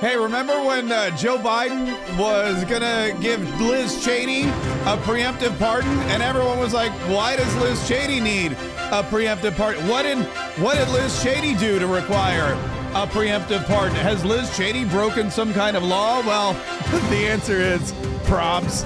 Hey, remember when Joe Biden was going to give Liz Cheney a preemptive pardon? And everyone was like, why does Liz Cheney need a preemptive pardon? What did Liz Cheney do to require a preemptive pardon? Has Liz Cheney broken some kind of law? Well, the answer is props.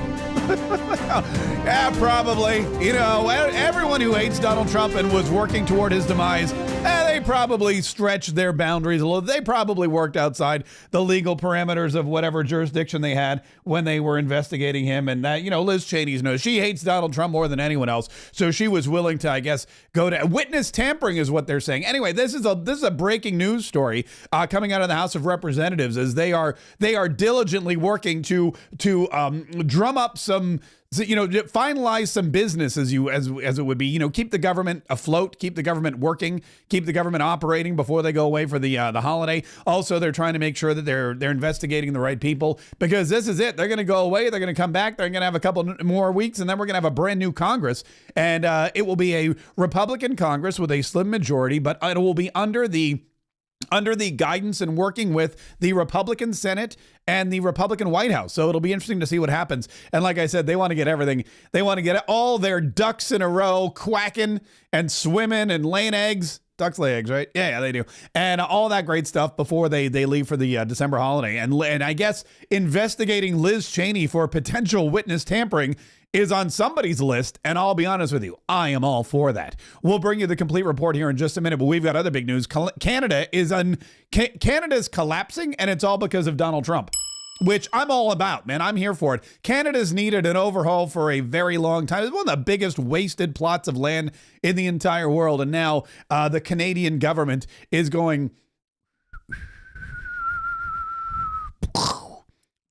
Yeah, probably. You know, everyone who hates Donald Trump and was working toward his demise, they probably stretched their boundaries a little. They probably worked outside the legal parameters of whatever jurisdiction they had when they were investigating him. And that, you know, Liz Cheney's knows she hates Donald Trump more than anyone else. So she was willing to, I guess, go to witness tampering is what they're saying. Anyway, this is a breaking news story coming out of the House of Representatives as they are diligently working to drum up some, you know, finalize some business as it would be, you know, keep the government afloat, keep the government working, keep the government operating before they go away for the holiday. Also, they're trying to make sure that they're investigating the right people, because this is it. They're going to go away. They're going to come back. They're going to have a couple more weeks, and then we're going to have a brand new Congress. And it will be a Republican Congress with a slim majority, but it will be under the guidance and working with the Republican Senate and the Republican White House. So it'll be interesting to see what happens. And like I said, they want to get everything. They want to get all their ducks in a row, quacking and swimming and laying eggs. Ducks lay eggs, right? Yeah, they do. And all that great stuff before they leave for the December holiday. And I guess investigating Liz Cheney for potential witness tampering is on somebody's list, and I'll be honest with you, I am all for that. We'll bring you the complete report here in just a minute, but we've got other big news. Canada's collapsing, and it's all because of Donald Trump, which I'm all about, man. I'm here for it. Canada's needed an overhaul for a very long time. It's one of the biggest wasted plots of land in the entire world, and now the Canadian government is going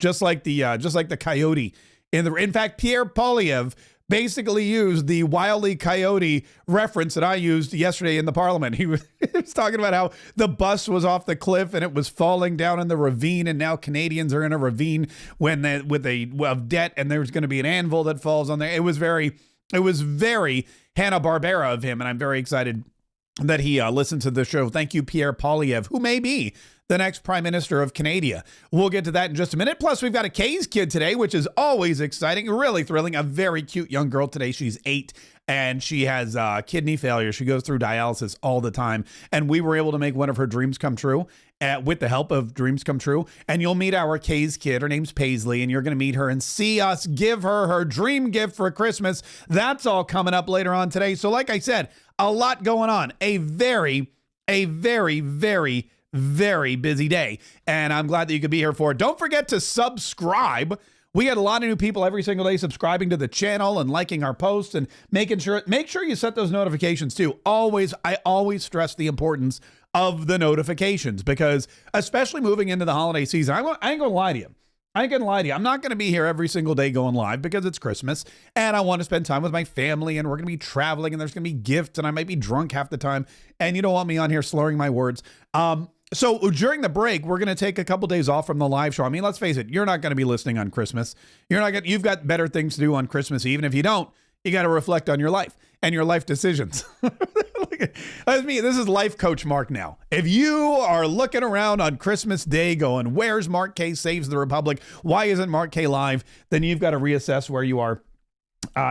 just like the coyote. In fact, Pierre Poilievre basically used the Wile E. Coyote reference that I used yesterday in the Parliament. He was talking about how the bus was off the cliff and it was falling down in the ravine, and now Canadians are in a ravine of debt, and there's going to be an anvil that falls on there. It was very Hanna-Barbera of him, and I'm very excited that he listened to the show. Thank you, Pierre Poilievre, who may be the next Prime Minister of Canada. We'll get to that in just a minute. Plus, we've got a Kaye's kid today, which is always exciting, really thrilling. A very cute young girl today. She's 8, and she has kidney failure. She goes through dialysis all the time, and we were able to make one of her dreams come true with the help of Dreams Come True. And you'll meet our Kaye's kid. Her name's Paisley, and you're going to meet her and see us give her dream gift for Christmas. That's all coming up later on today. So like I said, a lot going on. A very, very, very busy day, and I'm glad that you could be here for it. Don't forget to subscribe. We had a lot of new people every single day subscribing to the channel and liking our posts and make sure you set those notifications too. I always stress the importance of the notifications, because especially moving into the holiday season, I ain't gonna lie to you. I'm not going to be here every single day going live because it's Christmas and I want to spend time with my family, and we're going to be traveling, and there's going to be gifts, and I might be drunk half the time, and you don't want me on here slurring my words. So during the break, we're going to take a couple days off from the live show. I mean, let's face it, you're not going to be listening on Christmas. You've got better things to do on Christmas Eve. And if you don't, you got to reflect on your life and your life decisions. That's me. This is life coach Mark now. If you are looking around on Christmas Day going, where's Mark Kaye Saves the Republic? Why isn't Mark Kaye live? Then you've got to reassess where you are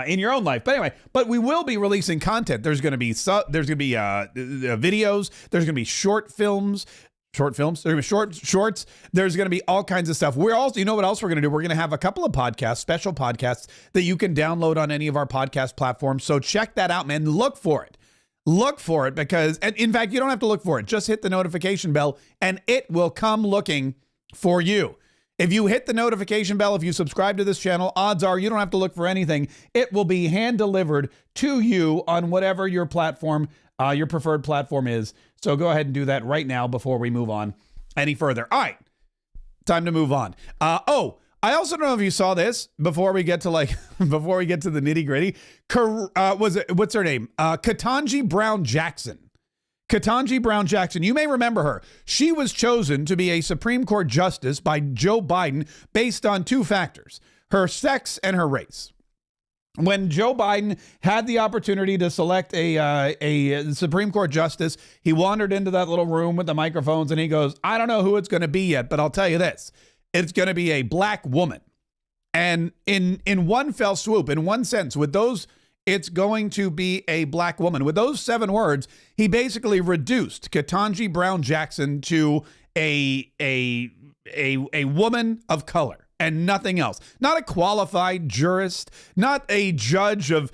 in your own life. But anyway, we will be releasing content. There's going to be videos. There's going to be short films. There's going to be shorts. There's going to be all kinds of stuff. We're also, you know what else we're going to do? We're going to have a couple of podcasts, special podcasts that you can download on any of our podcast platforms. So check that out, man. Look for it. Because, and in fact, you don't have to look for it. Just hit the notification bell and it will come looking for you. If you hit the notification bell, if you subscribe to this channel, odds are you don't have to look for anything. It will be hand delivered to you on whatever your platform, your preferred platform is. So go ahead and do that right now before we move on any further. All right, time to move on. I also don't know if you saw this before we get to the nitty gritty. What's her name? Ketanji Brown Jackson. Ketanji Brown Jackson, you may remember her. She was chosen to be a Supreme Court justice by Joe Biden based on two factors: her sex and her race. When Joe Biden had the opportunity to select a Supreme Court justice, he wandered into that little room with the microphones and he goes, I don't know who it's going to be yet, but I'll tell you this. It's going to be a black woman. And in one fell swoop, in one sentence, with those, it's going to be a black woman. With those 7 words, he basically reduced Ketanji Brown Jackson to a woman of color. And nothing else. Not a qualified jurist, not a judge of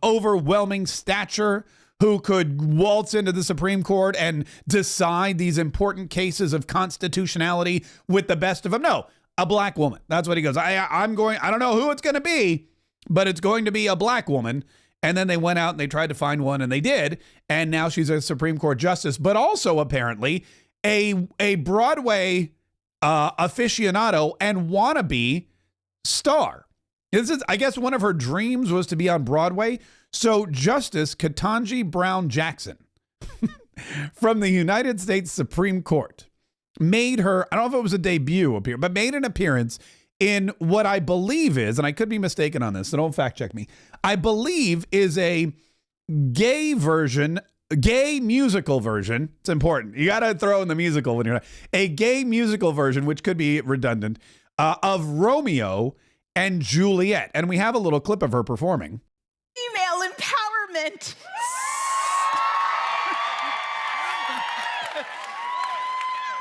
overwhelming stature who could waltz into the Supreme Court and decide these important cases of constitutionality with the best of them. No, a black woman. That's what he goes. I don't know who it's going to be, but it's going to be a black woman. And then they went out and they tried to find one, and they did. And now she's a Supreme Court justice, but also apparently a Broadway aficionado and wannabe star. This is, I guess, one of her dreams was to be on Broadway. So Justice Ketanji Brown Jackson from the United States Supreme Court made her, I don't know if it was a debut appearance, but made an appearance in what I believe is, and I could be mistaken on this, so don't fact check me, I believe is a gay musical version. It's important. You got to throw in the musical when you're not. A gay musical version, which could be redundant, of Romeo and Juliet. And we have a little clip of her performing. Female empowerment.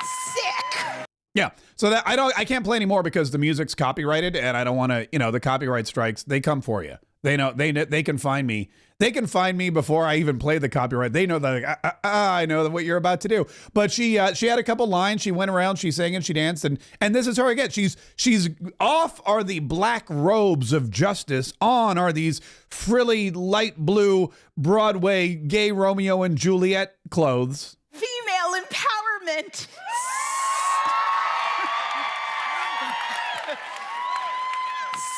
Sick. Yeah. So that I can't play anymore because the music's copyrighted and I don't want to, the copyright strikes, they come for you. They know they can find me. They can find me before I even play the copyright. They know that I know what you're about to do. But she had a couple lines. She went around, she sang and she danced, and this is her again. She's off are the black robes of justice. On are these frilly light blue Broadway gay Romeo and Juliet clothes. Female empowerment.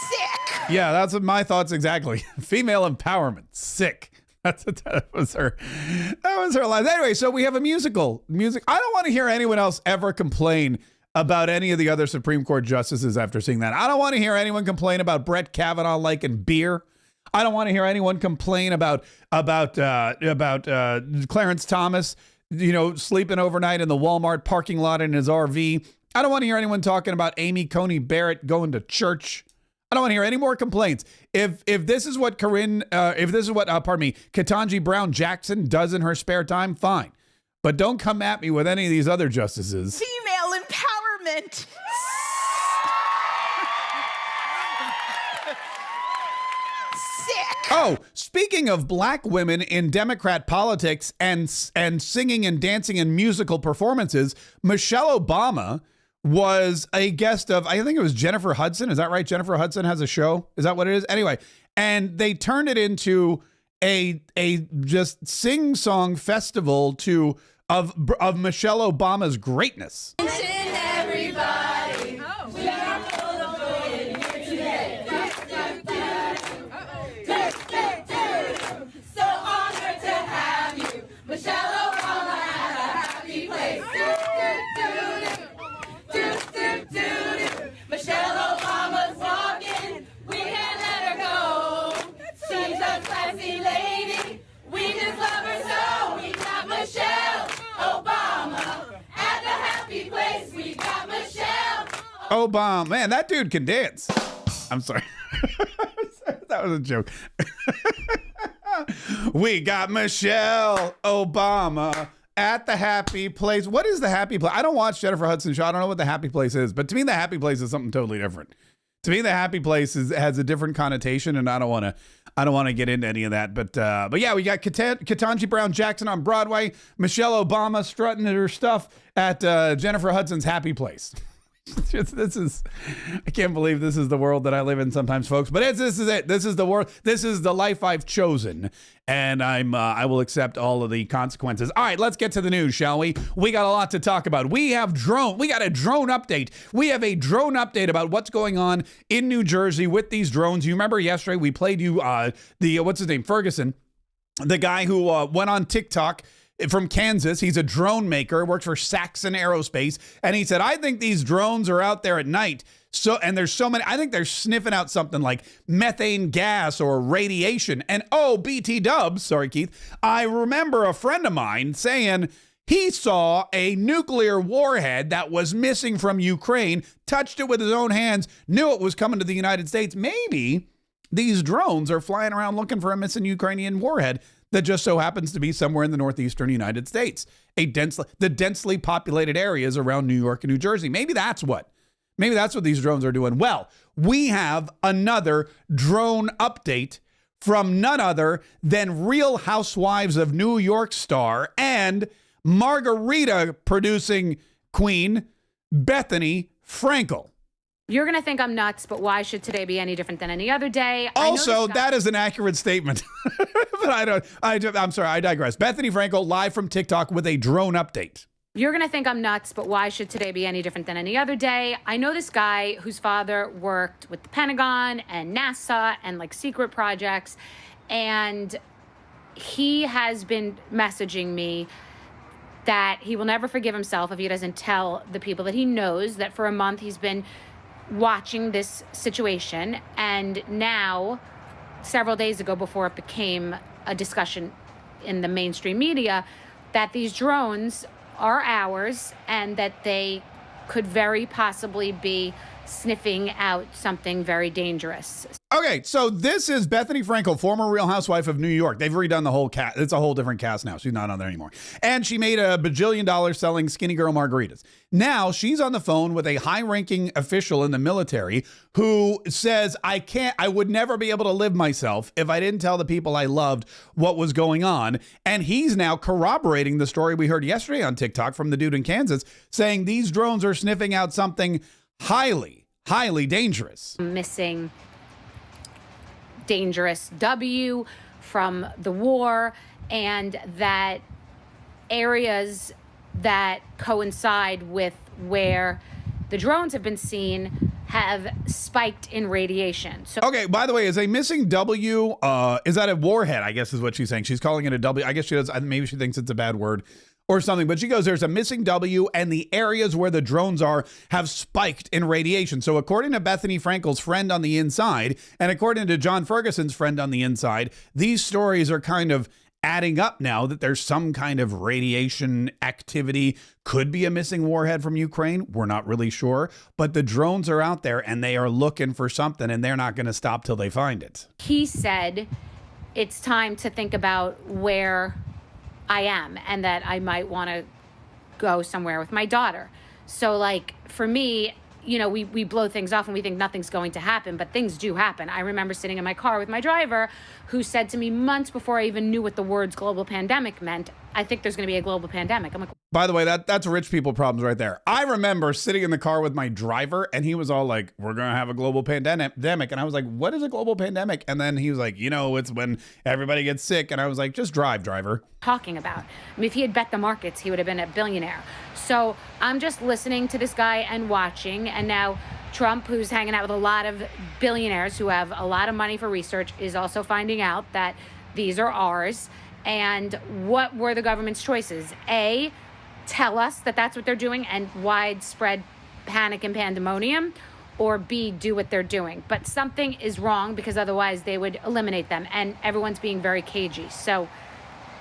Sick. Yeah, that's what my thoughts exactly. Female empowerment. Sick. That was her line. Anyway, so we have a music. I don't want to hear anyone else ever complain about any of the other Supreme Court justices after seeing that. I don't want to hear anyone complain about Brett Kavanaugh liking beer. I don't want to hear anyone complain about Clarence Thomas, sleeping overnight in the Walmart parking lot in his RV. I don't want to hear anyone talking about Amy Coney Barrett going to church. I don't want to hear any more complaints. If this is what Ketanji Brown Jackson does in her spare time, fine. But don't come at me with any of these other justices. Female empowerment. Sick. Oh, speaking of black women in Democrat politics and singing and dancing in musical performances, Michelle Obama was a guest of, I think it was Jennifer Hudson. Is that right? Jennifer Hudson has a show. Is that what it is? Anyway, and they turned it into a just sing-song festival of Michelle Obama's greatness. Everybody. We are full of joy in here today. So honored to have you, Michelle Obama, at a happy place. Michelle Obama's walking, we can't let her go. She's a classy lady, we just love her so. We got Michelle Obama at the happy place. We got Michelle Obama. Man, that dude can dance. I'm sorry. That was a joke. We got Michelle Obama at the happy place. What is the happy place? I don't watch Jennifer Hudson's show. I don't know what the happy place is, but to me, the happy place is something totally different. To me, the happy place has a different connotation, and I don't want to get into any of that. But yeah, we got Ketanji Brown Jackson on Broadway, Michelle Obama strutting her stuff at Jennifer Hudson's happy place. I can't believe this is the world that I live in sometimes, folks. But this is it. This is the world. This is the life I've chosen, and I will accept all of the consequences. All right, let's get to the news, shall we? We got a lot to talk about. We got a drone update. We have a drone update about what's going on in New Jersey with these drones. You remember yesterday we played you what's his name, Ferguson, the guy who went on TikTok from Kansas. He's a drone maker, works for Saxon Aerospace. And he said, I think these drones are out there at night. And there's so many, I think they're sniffing out something like methane gas or radiation. And BT dubs, sorry, Keith, I remember a friend of mine saying he saw a nuclear warhead that was missing from Ukraine, touched it with his own hands, knew it was coming to the United States. Maybe these drones are flying around looking for a missing Ukrainian warhead that just so happens to be somewhere in the northeastern United States, the densely populated areas around New York and New Jersey. Maybe that's what these drones are doing. Well, we have another drone update from none other than Real Housewives of New York star and margarita producing queen, Bethany Frankel. You're going to think I'm nuts, but why should today be any different than any other day? Also, that is an accurate statement. But I'm sorry, I digress. Bethany Frankel live from TikTok with a drone update. You're going to think I'm nuts, but why should today be any different than any other day? I know this guy whose father worked with the Pentagon and NASA and like secret projects, and he has been messaging me that he will never forgive himself if he doesn't tell the people that he knows that for a month he's been watching this situation. And now, several days ago, before it became a discussion in the mainstream media, that these drones are ours and that they could very possibly be sniffing out something very dangerous. Okay, so this is Bethany Frankel, former Real Housewife of New York. They've redone the whole cast. It's a whole different cast now. She's not on there anymore. And she made $1 bajillion selling Skinny Girl margaritas. Now she's on the phone with a high-ranking official in the military who says, I would never be able to live myself if I didn't tell the people I loved what was going on. And he's now corroborating the story we heard yesterday on TikTok from the dude in Kansas, saying these drones are sniffing out something highly, highly dangerous. Missing dangerous W from the war, and that areas that coincide with where the drones have been seen have spiked in radiation. So, okay, by the way, is a missing W, is that a warhead, I guess is what she's saying. She's calling it a W. I guess she does. Maybe she thinks it's a bad word or something, but she goes, there's a missing W and the areas where the drones are have spiked in radiation. So according to Bethany Frankel's friend on the inside, and according to John Ferguson's friend on the inside, these stories are kind of adding up now that there's some kind of radiation activity. Could be a missing warhead from Ukraine. We're not really sure, but the drones are out there and they are looking for something and they're not going to stop till they find it. He said it's time to think about where I am and that I might want to go somewhere with my daughter. So like for me, you know, we blow things off and we think nothing's going to happen, but things do happen. I remember sitting in my car with my driver who said to me months before I even knew what the words global pandemic meant, I think there's going to be a global pandemic. I'm like, by the way, that's rich people problems right there. I remember sitting in the car with my driver and he was all like, we're going to have a global pandemic. And I was like, what is a global pandemic? And then he was like, you know, it's when everybody gets sick. And I was like, just drive, driver. Talking about. I mean, if he had bet the markets, he would have been a billionaire. So I'm just listening to this guy and watching. And now Trump, who's hanging out with a lot of billionaires who have a lot of money for research, is also finding out that these are ours. And what were the government's choices? A, tell us that that's what they're doing and widespread panic and pandemonium, or B, do what they're doing. But something is wrong because otherwise they would eliminate them. And everyone's being very cagey. So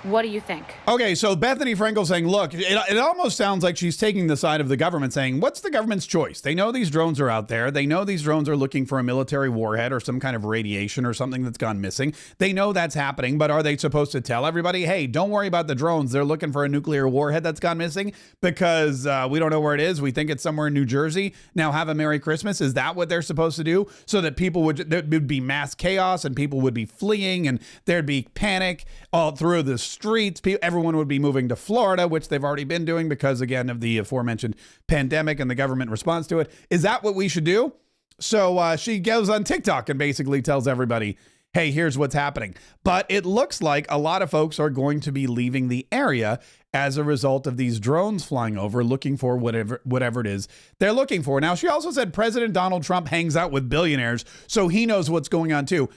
what do you think? Okay, so Bethany Frankel saying, look, it almost sounds like she's taking the side of the government saying, what's the government's choice? They know these drones are out there. They know these drones are looking for a military warhead or some kind of radiation or something that's gone missing. They know that's happening, but are they supposed to tell everybody, hey, don't worry about the drones. They're looking for a nuclear warhead that's gone missing because we don't know where it is. We think it's somewhere in New Jersey. Now have a Merry Christmas. Is that what they're supposed to do? So that there would be mass chaos and people would be fleeing and there'd be panic all through the streets. Everyone would be moving to Florida, which they've already been doing because, again, of the aforementioned pandemic and the government response to it. Is that what we should do? So she goes on TikTok and basically tells everybody, hey, here's what's happening. But it looks like a lot of folks are going to be leaving the area as a result of these drones flying over looking for whatever it is they're looking for. Now, she also said President Donald Trump hangs out with billionaires, so he knows what's going on too.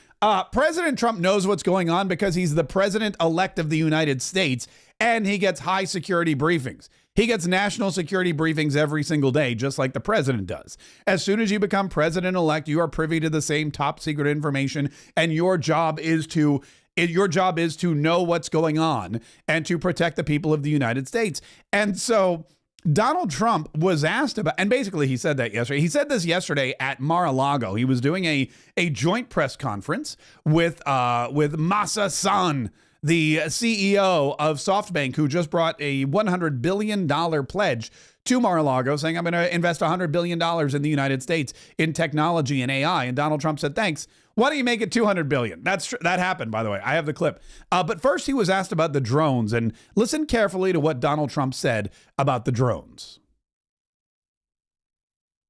President Trump knows what's going on because he's the president-elect of the United States, And he gets high security briefings. He gets national security briefings every single day, just like the president does. As soon as you become president-elect, you are privy to the same top secret information, and your job is to know what's going on and to protect the people of the United States. And so Donald Trump was asked about, and basically he said that yesterday. He said this yesterday at Mar-a-Lago. He was doing a joint press conference with Masa Son, the CEO of SoftBank, who just brought a $100 billion pledge to Mar-a-Lago, saying, I'm going to invest $100 billion in the United States in technology and AI. And Donald Trump said, thanks. Why don't you make it $200 billion? That happened, by the way. I have the clip. But first, he was asked about the drones. And listen carefully to what Donald Trump said about the drones.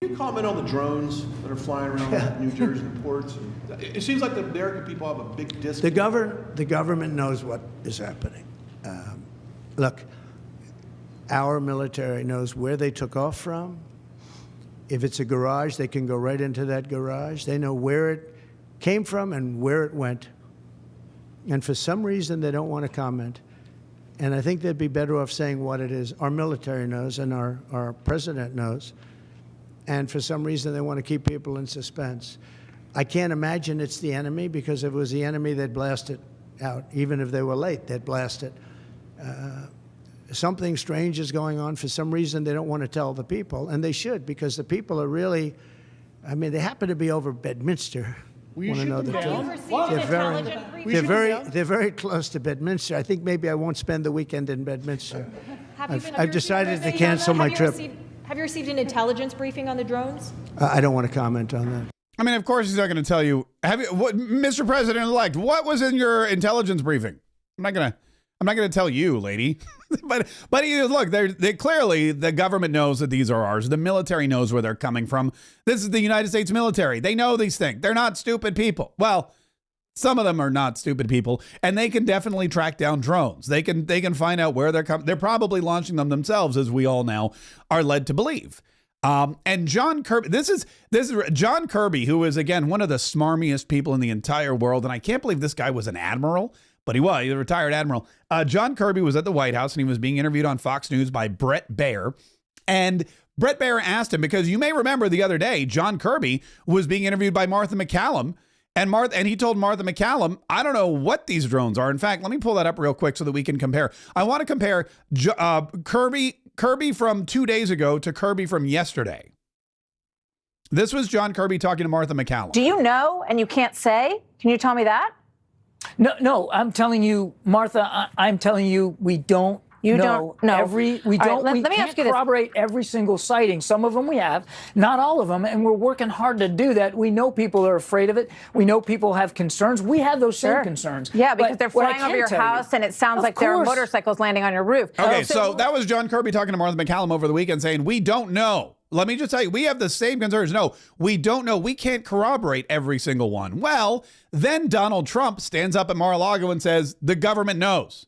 Can you comment on the drones that are flying around New Jersey ports? It seems like the American people have a big disconnect. The government knows what is happening. Look, our military knows where they took off from. If it's a garage, they can go right into that garage. They know where it came from and where it went. And for some reason, they don't want to comment. And I think they'd be better off saying what it is. Our military knows and our president knows. And for some reason, they want to keep people in suspense. I can't imagine it's the enemy, because if it was the enemy, they'd blast it out. Even if they were late, they'd blast it. Something strange is going on. For some reason, they don't want to tell the people, and they should, because the people are really, I mean, they happen to be over Bedminster. Will you shoot them down? They're very close to Bedminster. I think maybe I won't spend the weekend in Bedminster. I've decided to cancel my trip. Have you received an intelligence briefing on the drones? I don't want to comment on that. I mean, of course, he's not going to tell you. Mr. President-elect, what was in your intelligence briefing? I'm not going to tell you, lady. but look, they clearly, the government knows that these are ours. The military knows where they're coming from. This is the United States military. They know these things. They're not stupid people. Well, some of them are not stupid people, and they can definitely track down drones. They can find out where they're coming. They're probably launching them themselves, as we all now are led to believe. And John Kirby, this is John Kirby, who is, again, one of the smarmiest people in the entire world. And I can't believe this guy was an admiral, but he's a retired admiral. John Kirby was at the White House, and he was being interviewed on Fox News by Bret Baier. And Bret Baier asked him, because you may remember the other day, John Kirby was being interviewed by Martha MacCallum. And he told Martha MacCallum, I don't know what these drones are. In fact, let me pull that up real quick so that we can compare. I want to compare Kirby from 2 days ago to Kirby from yesterday. This was John Kirby talking to Martha MacCallum. Do you know and you can't say? Can you tell me that? No, I'm telling you, Martha, I'm telling you, we don't. You don't know. We can't corroborate every single sighting. Some of them we have, not all of them, and we're working hard to do that. We know people are afraid of it. We know people have concerns. We have those same concerns. Yeah, because they're flying over your house, and it sounds like there are motorcycles landing on your roof. Okay, so that was John Kirby talking to Martha MacCallum over the weekend, saying, we don't know. Let me just tell you, we have the same concerns. No, we don't know. We can't corroborate every single one. Well, then Donald Trump stands up at Mar-a-Lago and says, the government knows.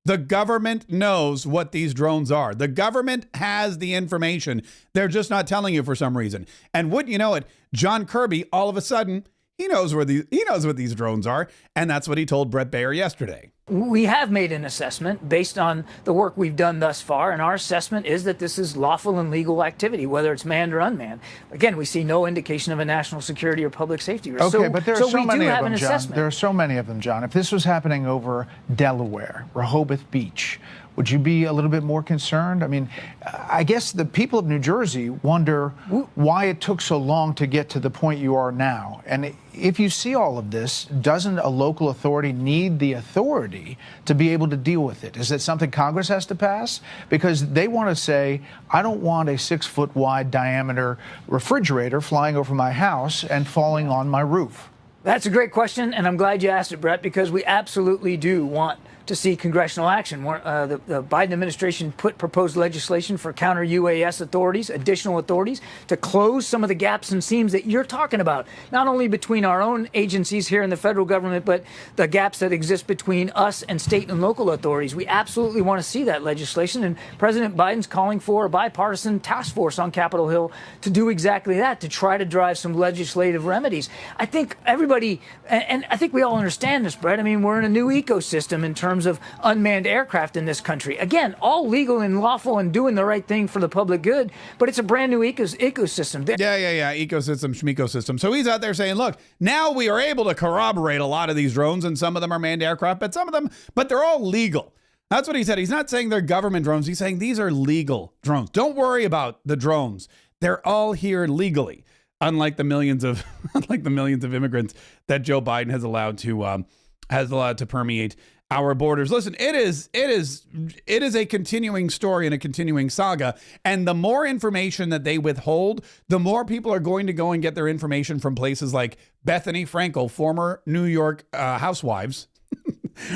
The government knows what these drones are. The government has the information. They're just not telling you for some reason. And wouldn't you know it, John Kirby, all of a sudden, he knows what these drones are. And that's what he told Bret Baier yesterday. We have made an assessment based on the work we've done thus far, and our assessment is that this is lawful and legal activity, whether it's manned or unmanned. Again, we see no indication of a national security or public safety risk. Okay, but there are so many of them, John. There are so many of them, John. If this was happening over Delaware, Rehoboth Beach, would you be a little bit more concerned? I mean, I guess the people of New Jersey wonder why it took so long to get to the point you are now. And if you see all of this, doesn't a local authority need the authority to be able to deal with it? Is it something Congress has to pass? Because they want to say, I don't want a 6-foot wide diameter refrigerator flying over my house and falling on my roof. That's a great question, and I'm glad you asked it, Brett, because we absolutely do want to see congressional action. The Biden administration proposed legislation for counter-UAS authorities, additional authorities, to close some of the gaps and seams that you're talking about, not only between our own agencies here in the federal government, but the gaps that exist between us and state and local authorities. We absolutely want to see that legislation, and President Biden's calling for a bipartisan task force on Capitol Hill to do exactly that, to try to drive some legislative remedies. I think everybody, and I think we all understand this, Brett. I mean, we're in a new ecosystem in terms terms of unmanned aircraft in this country. Again, all legal and lawful and doing the right thing for the public good, but it's a brand new ecosystem. Yeah. Ecosystem, schmecosystem. So he's out there saying, look, now we are able to corroborate a lot of these drones, and some of them are manned aircraft, but they're all legal. That's what he said. He's not saying they're government drones. He's saying these are legal drones. Don't worry about the drones. They're all here legally, unlike the millions of immigrants that Joe Biden has allowed to permeate our borders. Listen, it is a continuing story and a continuing saga. And the more information that they withhold, the more people are going to go and get their information from places like Bethany Frankel, former New York housewives.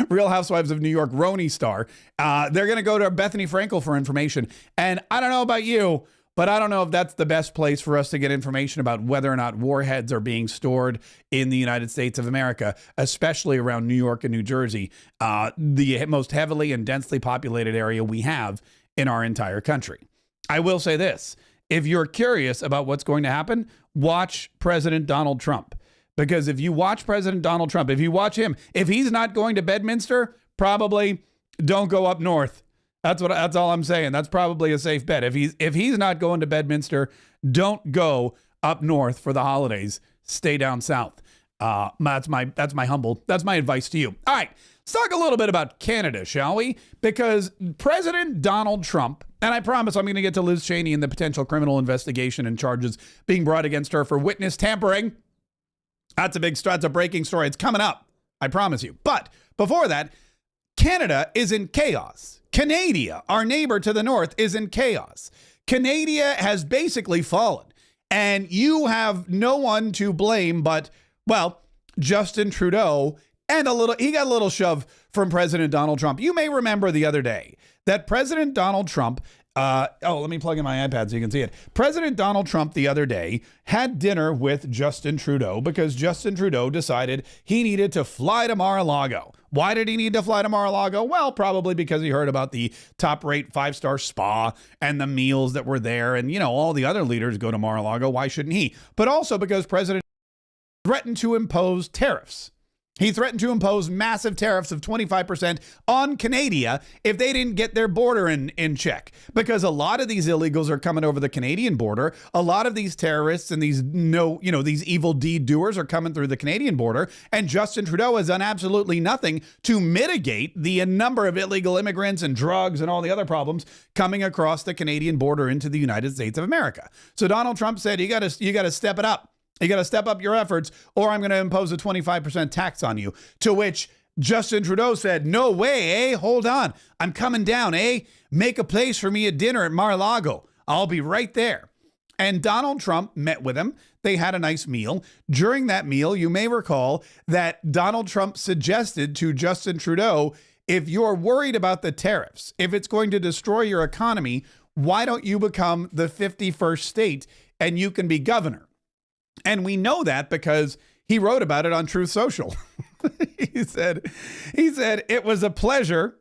Real Housewives of New York, Roni star. They're going to go to Bethany Frankel for information. And I don't know about you, but I don't know if that's the best place for us to get information about whether or not warheads are being stored in the United States of America, especially around New York and New Jersey, the most heavily and densely populated area we have in our entire country. I will say this. If you're curious about what's going to happen, watch President Donald Trump. Because if you watch President Donald Trump, if you watch him, if he's not going to Bedminster, probably don't go up north. That's all I'm saying. That's probably a safe bet. If he's not going to Bedminster, don't go up north for the holidays. Stay down south. That's my advice to you. All right, let's talk a little bit about Canada, shall we? Because President Donald Trump, and I promise I'm going to get to Liz Cheney and the potential criminal investigation and charges being brought against her for witness tampering. That's a breaking story. It's coming up. I promise you. But before that, Canada is in chaos. Canada, our neighbor to the north, is in chaos. Canada has basically fallen. And you have no one to blame but, well, Justin Trudeau. And he got a little shove from President Donald Trump. You may remember the other day that President Donald Trump let me plug in my iPad so you can see it. President Donald Trump the other day had dinner with Justin Trudeau because Justin Trudeau decided he needed to fly to Mar-a-Lago. Why did he need to fly to Mar-a-Lago? Well, probably because he heard about the top-rate 5-star spa and the meals that were there. And, all the other leaders go to Mar-a-Lago. Why shouldn't he? But also because President threatened to impose tariffs. He threatened to impose massive tariffs of 25% on Canada if they didn't get their border in check. Because a lot of these illegals are coming over the Canadian border. A lot of these terrorists and these evil deed doers are coming through the Canadian border. And Justin Trudeau has done absolutely nothing to mitigate the number of illegal immigrants and drugs and all the other problems coming across the Canadian border into the United States of America. So Donald Trump said, you got to step it up. You got to step up your efforts or I'm going to impose a 25% tax on you. To which Justin Trudeau said, no way, eh? Hold on. I'm coming down, eh? Make a place for me at dinner at Mar-a-Lago. I'll be right there. And Donald Trump met with him. They had a nice meal. During that meal, you may recall that Donald Trump suggested to Justin Trudeau, if you're worried about the tariffs, if it's going to destroy your economy, why don't you become the 51st state and you can be governor? And we know that because he wrote about it on Truth Social. He said it was a pleasure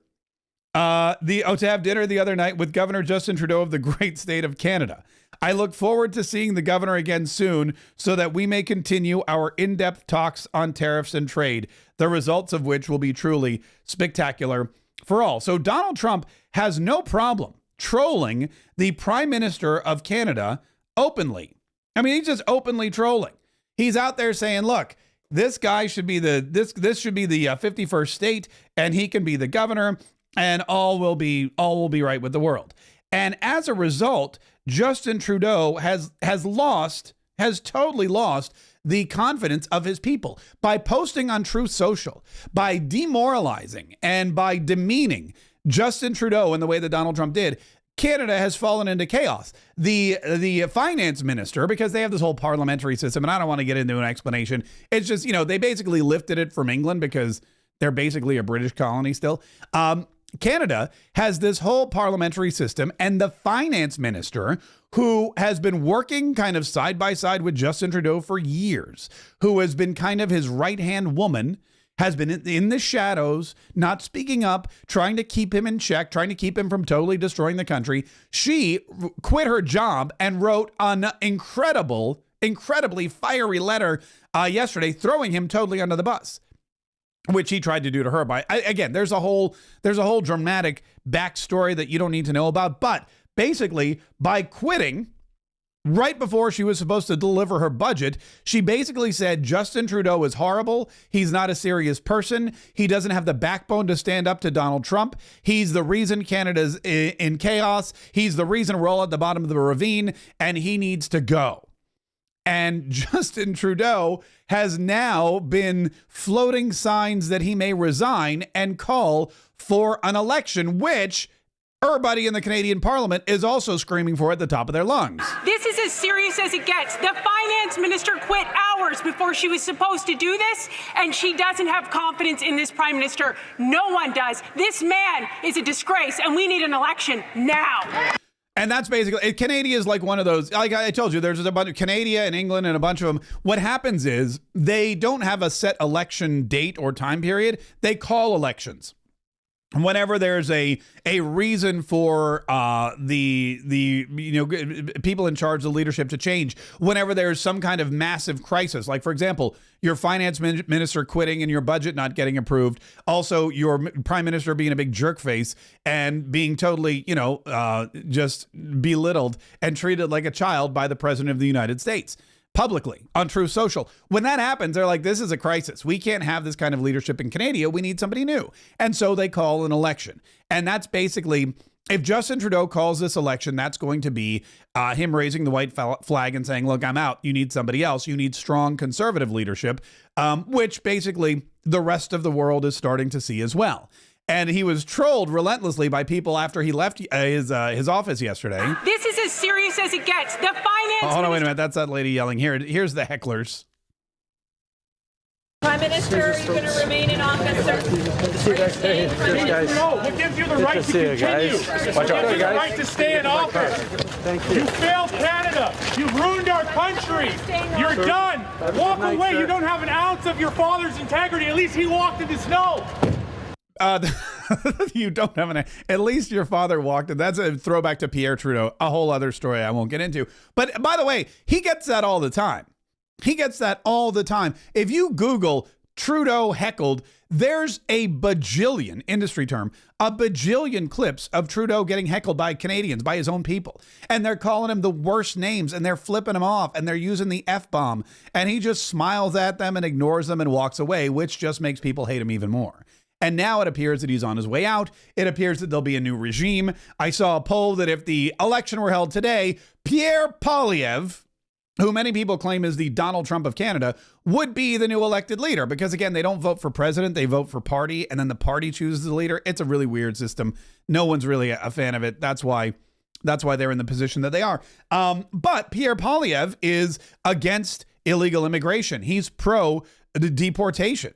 to have dinner the other night with Governor Justin Trudeau of the great state of Canada. I look forward to seeing the governor again soon so that we may continue our in-depth talks on tariffs and trade, the results of which will be truly spectacular for all. So Donald Trump has no problem trolling the Prime Minister of Canada openly. I mean, he's just openly trolling. He's out there saying, look, this guy should be this should be the 51st state and he can be the governor and all will be right with the world. And as a result, Justin Trudeau has totally lost the confidence of his people by posting on Truth Social, by demoralizing and by demeaning Justin Trudeau in the way that Donald Trump did. Canada has fallen into chaos. The finance minister, because they have this whole parliamentary system, and I don't want to get into an explanation. It's just, they basically lifted it from England because they're basically a British colony still. Canada has this whole parliamentary system, and the finance minister, who has been working kind of side by side with Justin Trudeau for years, who has been kind of his right-hand woman, has been in the shadows, not speaking up, trying to keep him in check, trying to keep him from totally destroying the country. She quit her job and wrote an incredibly fiery letter yesterday, throwing him totally under the bus. which he tried to do to her. Again, there's a whole dramatic backstory that you don't need to know about. But basically, by quitting right before she was supposed to deliver her budget, she basically said Justin Trudeau is horrible. He's not a serious person. He doesn't have the backbone to stand up to Donald Trump. He's the reason Canada's in chaos. He's the reason we're all at the bottom of the ravine, and he needs to go. And Justin Trudeau has now been floating signs that he may resign and call for an election, which everybody in the Canadian Parliament is also screaming for at the top of their lungs. This is as serious as it gets. The finance minister quit hours before she was supposed to do this, and she doesn't have confidence in this prime minister. No one does. This man is a disgrace, and we need an election now. And that's basically, Canada is like one of those, like I told you, there's a bunch of Canada and England and a bunch of them. What happens is they don't have a set election date or time period. They call elections. Whenever there's a reason for the people in charge of the leadership to change, whenever there's some kind of massive crisis, like for example, your finance minister quitting and your budget not getting approved, also your prime minister being a big jerk face and being totally, just belittled and treated like a child by the president of the United States. Publicly on Truth Social. When that happens, they're like, this is a crisis. We can't have this kind of leadership in Canada. We need somebody new. And so they call an election. And that's basically, if Justin Trudeau calls this election, that's going to be him raising the white flag and saying, look, I'm out. You need somebody else. You need strong conservative leadership, which basically the rest of the world is starting to see as well. And he was trolled relentlessly by people after he left his office yesterday. This is as serious as it gets. The finance hold on, wait a minute. That's that lady yelling. Here's the hecklers. Prime Minister, are you going to remain in office, sir? No, what gives you the right to continue? What gives you the right to stay in office? Thank you. You failed Canada. You ruined our country. You're done. Walk away. You don't have an ounce of your father's integrity. At least he walked in the snow. You don't have at least your father walked in. That's a throwback to Pierre Trudeau, a whole other story I won't get into. But by the way, he gets that all the time. If you Google Trudeau heckled, there's a bajillion, industry term, a bajillion clips of Trudeau getting heckled by Canadians, by his own people. And they're calling him the worst names and they're flipping him off and they're using the F-bomb. And he just smiles at them and ignores them and walks away, which just makes people hate him even more. And now it appears that he's on his way out. It appears that there'll be a new regime. I saw a poll that if the election were held today, Pierre Poilievre, who many people claim is the Donald Trump of Canada, would be the new elected leader. Because again, they don't vote for president, they vote for party, and then the party chooses the leader. It's a really weird system. No one's really a fan of it. That's why they're in the position that they are. But Pierre Poilievre is against illegal immigration. He's pro deportation.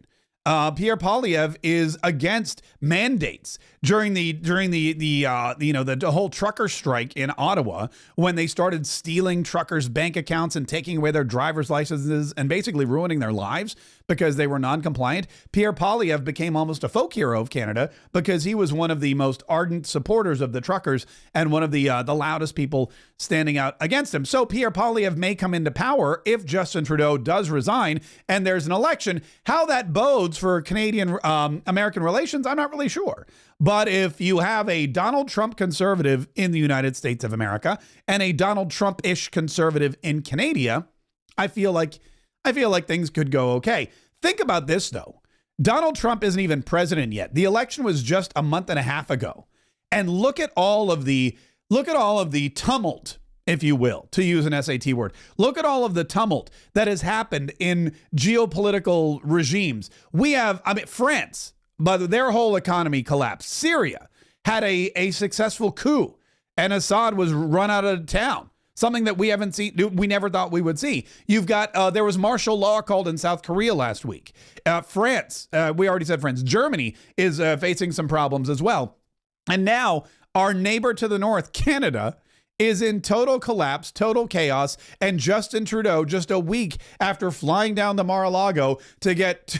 Pierre Poilievre is against mandates during the whole trucker strike in Ottawa, when they started stealing truckers' bank accounts and taking away their driver's licenses and basically ruining their lives because they were non-compliant. Pierre Poilievre became almost a folk hero of Canada because he was one of the most ardent supporters of the truckers and one of the loudest people standing out against him. So Pierre Poilievre may come into power if Justin Trudeau does resign and there's an election. How that bodes for Canadian American relations, I'm not really sure. But if you have a Donald Trump conservative in the United States of America and a Donald Trump-ish conservative in Canada, I feel like things could go okay. Think about this, though. Donald Trump isn't even president yet. The election was just a month and a half ago. And look at all of the tumult, if you will, to use an SAT word. Look at all of the tumult that has happened in geopolitical regimes. We have, France, but their whole economy collapsed. Syria had a successful coup, and Assad was run out of town. Something that we haven't seen, we never thought we would see. You've got, there was martial law called in South Korea last week. France, we already said France. Germany is facing some problems as well. And now our neighbor to the north, Canada, is in total collapse, total chaos, and Justin Trudeau, just a week after flying down to Mar-a-Lago to get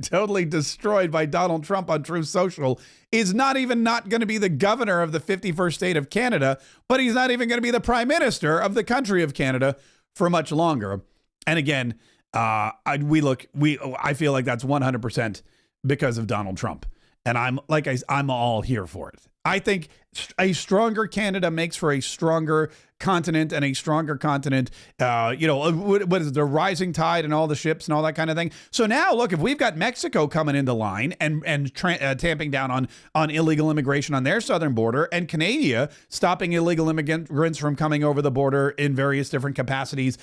totally destroyed by Donald Trump on Truth Social, is not going to be the governor of the 51st state of Canada, but he's not even going to be the prime minister of the country of Canada for much longer. And again, I feel like that's 100% because of Donald Trump. And I'm all here for it. I think a stronger Canada makes for a stronger continent, and a stronger continent, what is it, the rising tide and all the ships and all that kind of thing. So now, look, if we've got Mexico coming into line and tamping down on illegal immigration on their southern border, and Canada stopping illegal immigrants from coming over the border in various different capacities,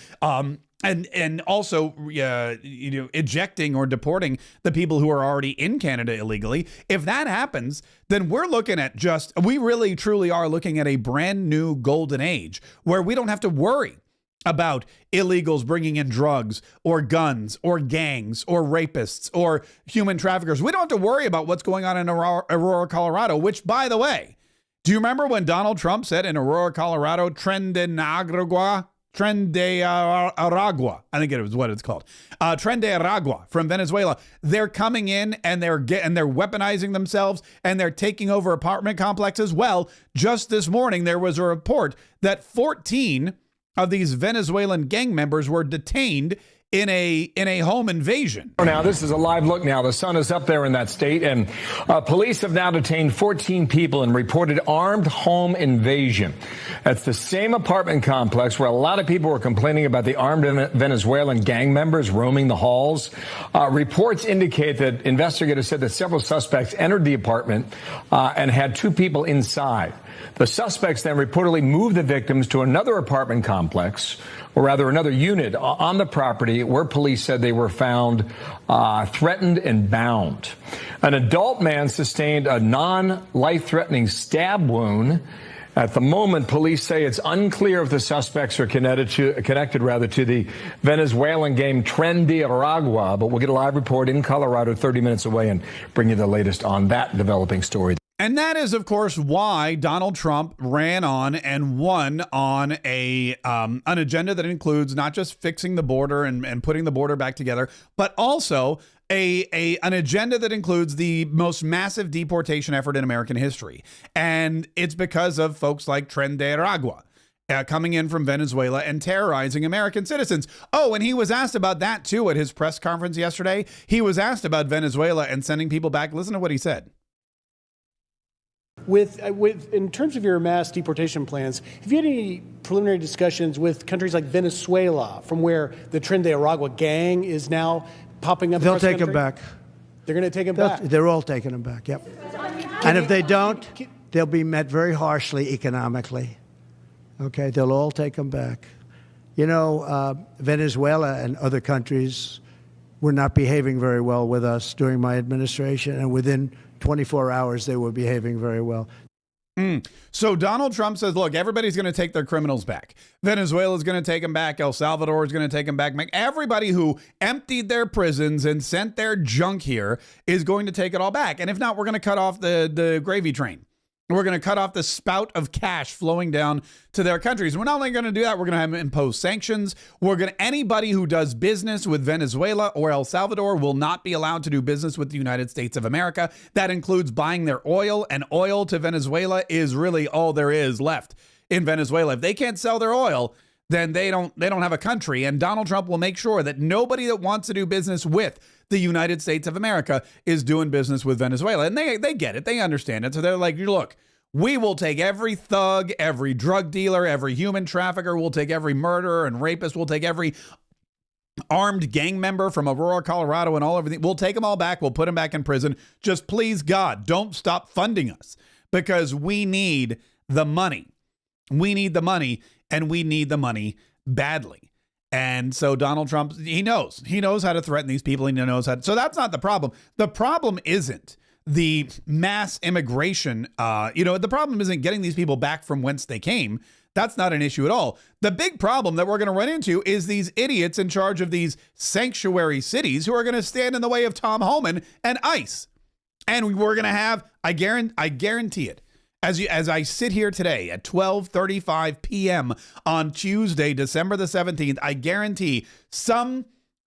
and also, ejecting or deporting the people who are already in Canada illegally. If that happens, then we're looking at we really truly are looking at a brand new golden age where we don't have to worry about illegals bringing in drugs or guns or gangs or rapists or human traffickers. We don't have to worry about what's going on in Aurora, Colorado, which, by the way, do you remember when Donald Trump said in Aurora, Colorado, Tren de Aragua, I think it was what it's called. Tren de Aragua from Venezuela. They're coming in and they're weaponizing themselves and they're taking over apartment complexes. Well, just this morning, there was a report that 14 of these Venezuelan gang members were detained in a home invasion. Now, this is a live look now. The sun is up there in that state, and police have now detained 14 people and reported armed home invasion. That's the same apartment complex where a lot of people were complaining about the armed Venezuelan gang members roaming the halls. Reports indicate that investigators said that several suspects entered the apartment and had 2 people inside. The suspects then reportedly moved the victims to another apartment complex, or rather another unit on the property where police said they were found threatened and bound. An adult man sustained a non-life-threatening stab wound. At the moment, police say it's unclear if the suspects are connected to the Venezuelan game Tren de Aragua, but we'll get a live report in Colorado 30 minutes away and bring you the latest on that developing story. And that is, of course, why Donald Trump ran on and won on an agenda that includes not just fixing the border and putting the border back together, but also an agenda that includes the most massive deportation effort in American history. And it's because of folks like Tren de Aragua coming in from Venezuela and terrorizing American citizens. Oh, and he was asked about that, too, at his press conference yesterday. He was asked about Venezuela and sending people back. Listen to what he said. In terms of your mass deportation plans, have you had any preliminary discussions with countries like Venezuela, from where the Tren de Aragua gang is now popping up? They'll take them back. They're going to take them back? They're all taking them back, yep. And if they don't, they'll be met very harshly economically. Okay, they'll all take them back. Venezuela and other countries were not behaving very well with us during my administration, and within 24 hours, they were behaving very well. So Donald Trump says, look, everybody's going to take their criminals back. Venezuela's going to take them back. El Salvador is going to take them back. Everybody who emptied their prisons and sent their junk here is going to take it all back. And if not, we're going to cut off the gravy train. We're going to cut off the spout of cash flowing down to their countries. We're not only going to do that, we're going to impose sanctions. Anybody who does business with Venezuela or El Salvador will not be allowed to do business with the United States of America. That includes buying their oil, and oil to Venezuela is really all there is left in Venezuela. If they can't sell their oil, then they don't have a country. And Donald Trump will make sure that nobody that wants to do business with the United States of America is doing business with Venezuela. And they get it. They understand it. So they're like, look, we will take every thug, every drug dealer, every human trafficker. We'll take every murderer and rapist. We'll take every armed gang member from Aurora, Colorado, and everything. We'll take them all back. We'll put them back in prison. Just please, God, don't stop funding us, because we need the money. We need the money, and we need the money badly. And so Donald Trump, he knows how to threaten these people. He knows how to, so that's not the problem. The problem isn't the mass immigration. The problem isn't getting these people back from whence they came. That's not an issue at all. The big problem that we're going to run into is these idiots in charge of these sanctuary cities who are going to stand in the way of Tom Homan and ICE. And we're going to have, I guarantee it, as I sit here today at 12:35 p.m. on Tuesday, December the 17th, I guarantee some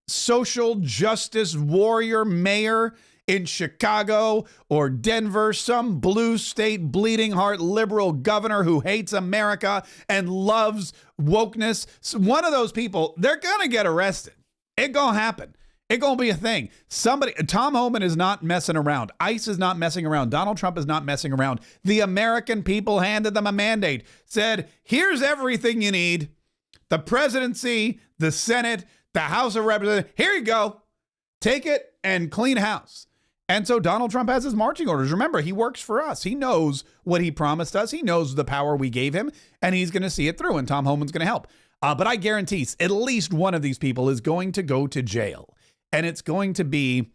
social justice warrior mayor in Chicago or Denver, some blue state bleeding heart liberal governor who hates America and loves wokeness, one of those people, they're going to get arrested. It's going to happen. It gonna be a thing. Tom Homan is not messing around. ICE is not messing around. Donald Trump is not messing around. The American people handed them a mandate, said, here's everything you need. The presidency, the Senate, the House of Representatives, here you go. Take it and clean house. And so Donald Trump has his marching orders. Remember, he works for us. He knows what he promised us. He knows the power we gave him, and he's going to see it through, and Tom Homan's going to help. But I guarantee at least one of these people is going to go to jail. And it's going to be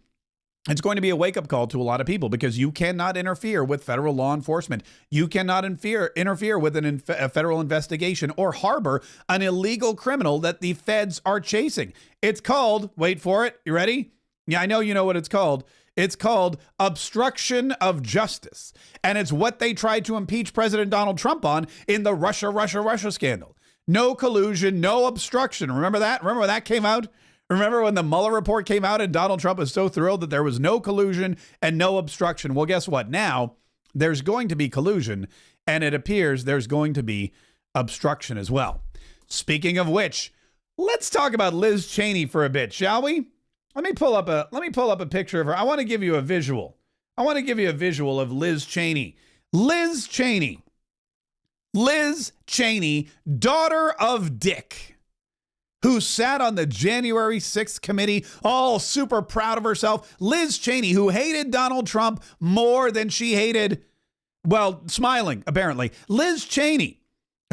a wake-up call to a lot of people, because you cannot interfere with federal law enforcement. You cannot interfere with a federal investigation or harbor an illegal criminal that the feds are chasing. It's called, wait for it, you ready? Yeah, I know you know what it's called. It's called obstruction of justice. And it's what they tried to impeach President Donald Trump on in the Russia scandal. No collusion, no obstruction. Remember that? Remember when that came out? Remember when the Mueller report came out and Donald Trump was so thrilled that there was no collusion and no obstruction? Well, guess what? Now there's going to be collusion, and it appears there's going to be obstruction as well. Speaking of which, let's talk about Liz Cheney for a bit, shall we? Let me pull up a picture of her. I want to give you a visual. I want to give you a visual of Liz Cheney. Liz Cheney, daughter of Dick, who sat on the January 6th committee, all super proud of herself. Liz Cheney, who hated Donald Trump more than she hated, well, smiling, apparently. Liz Cheney,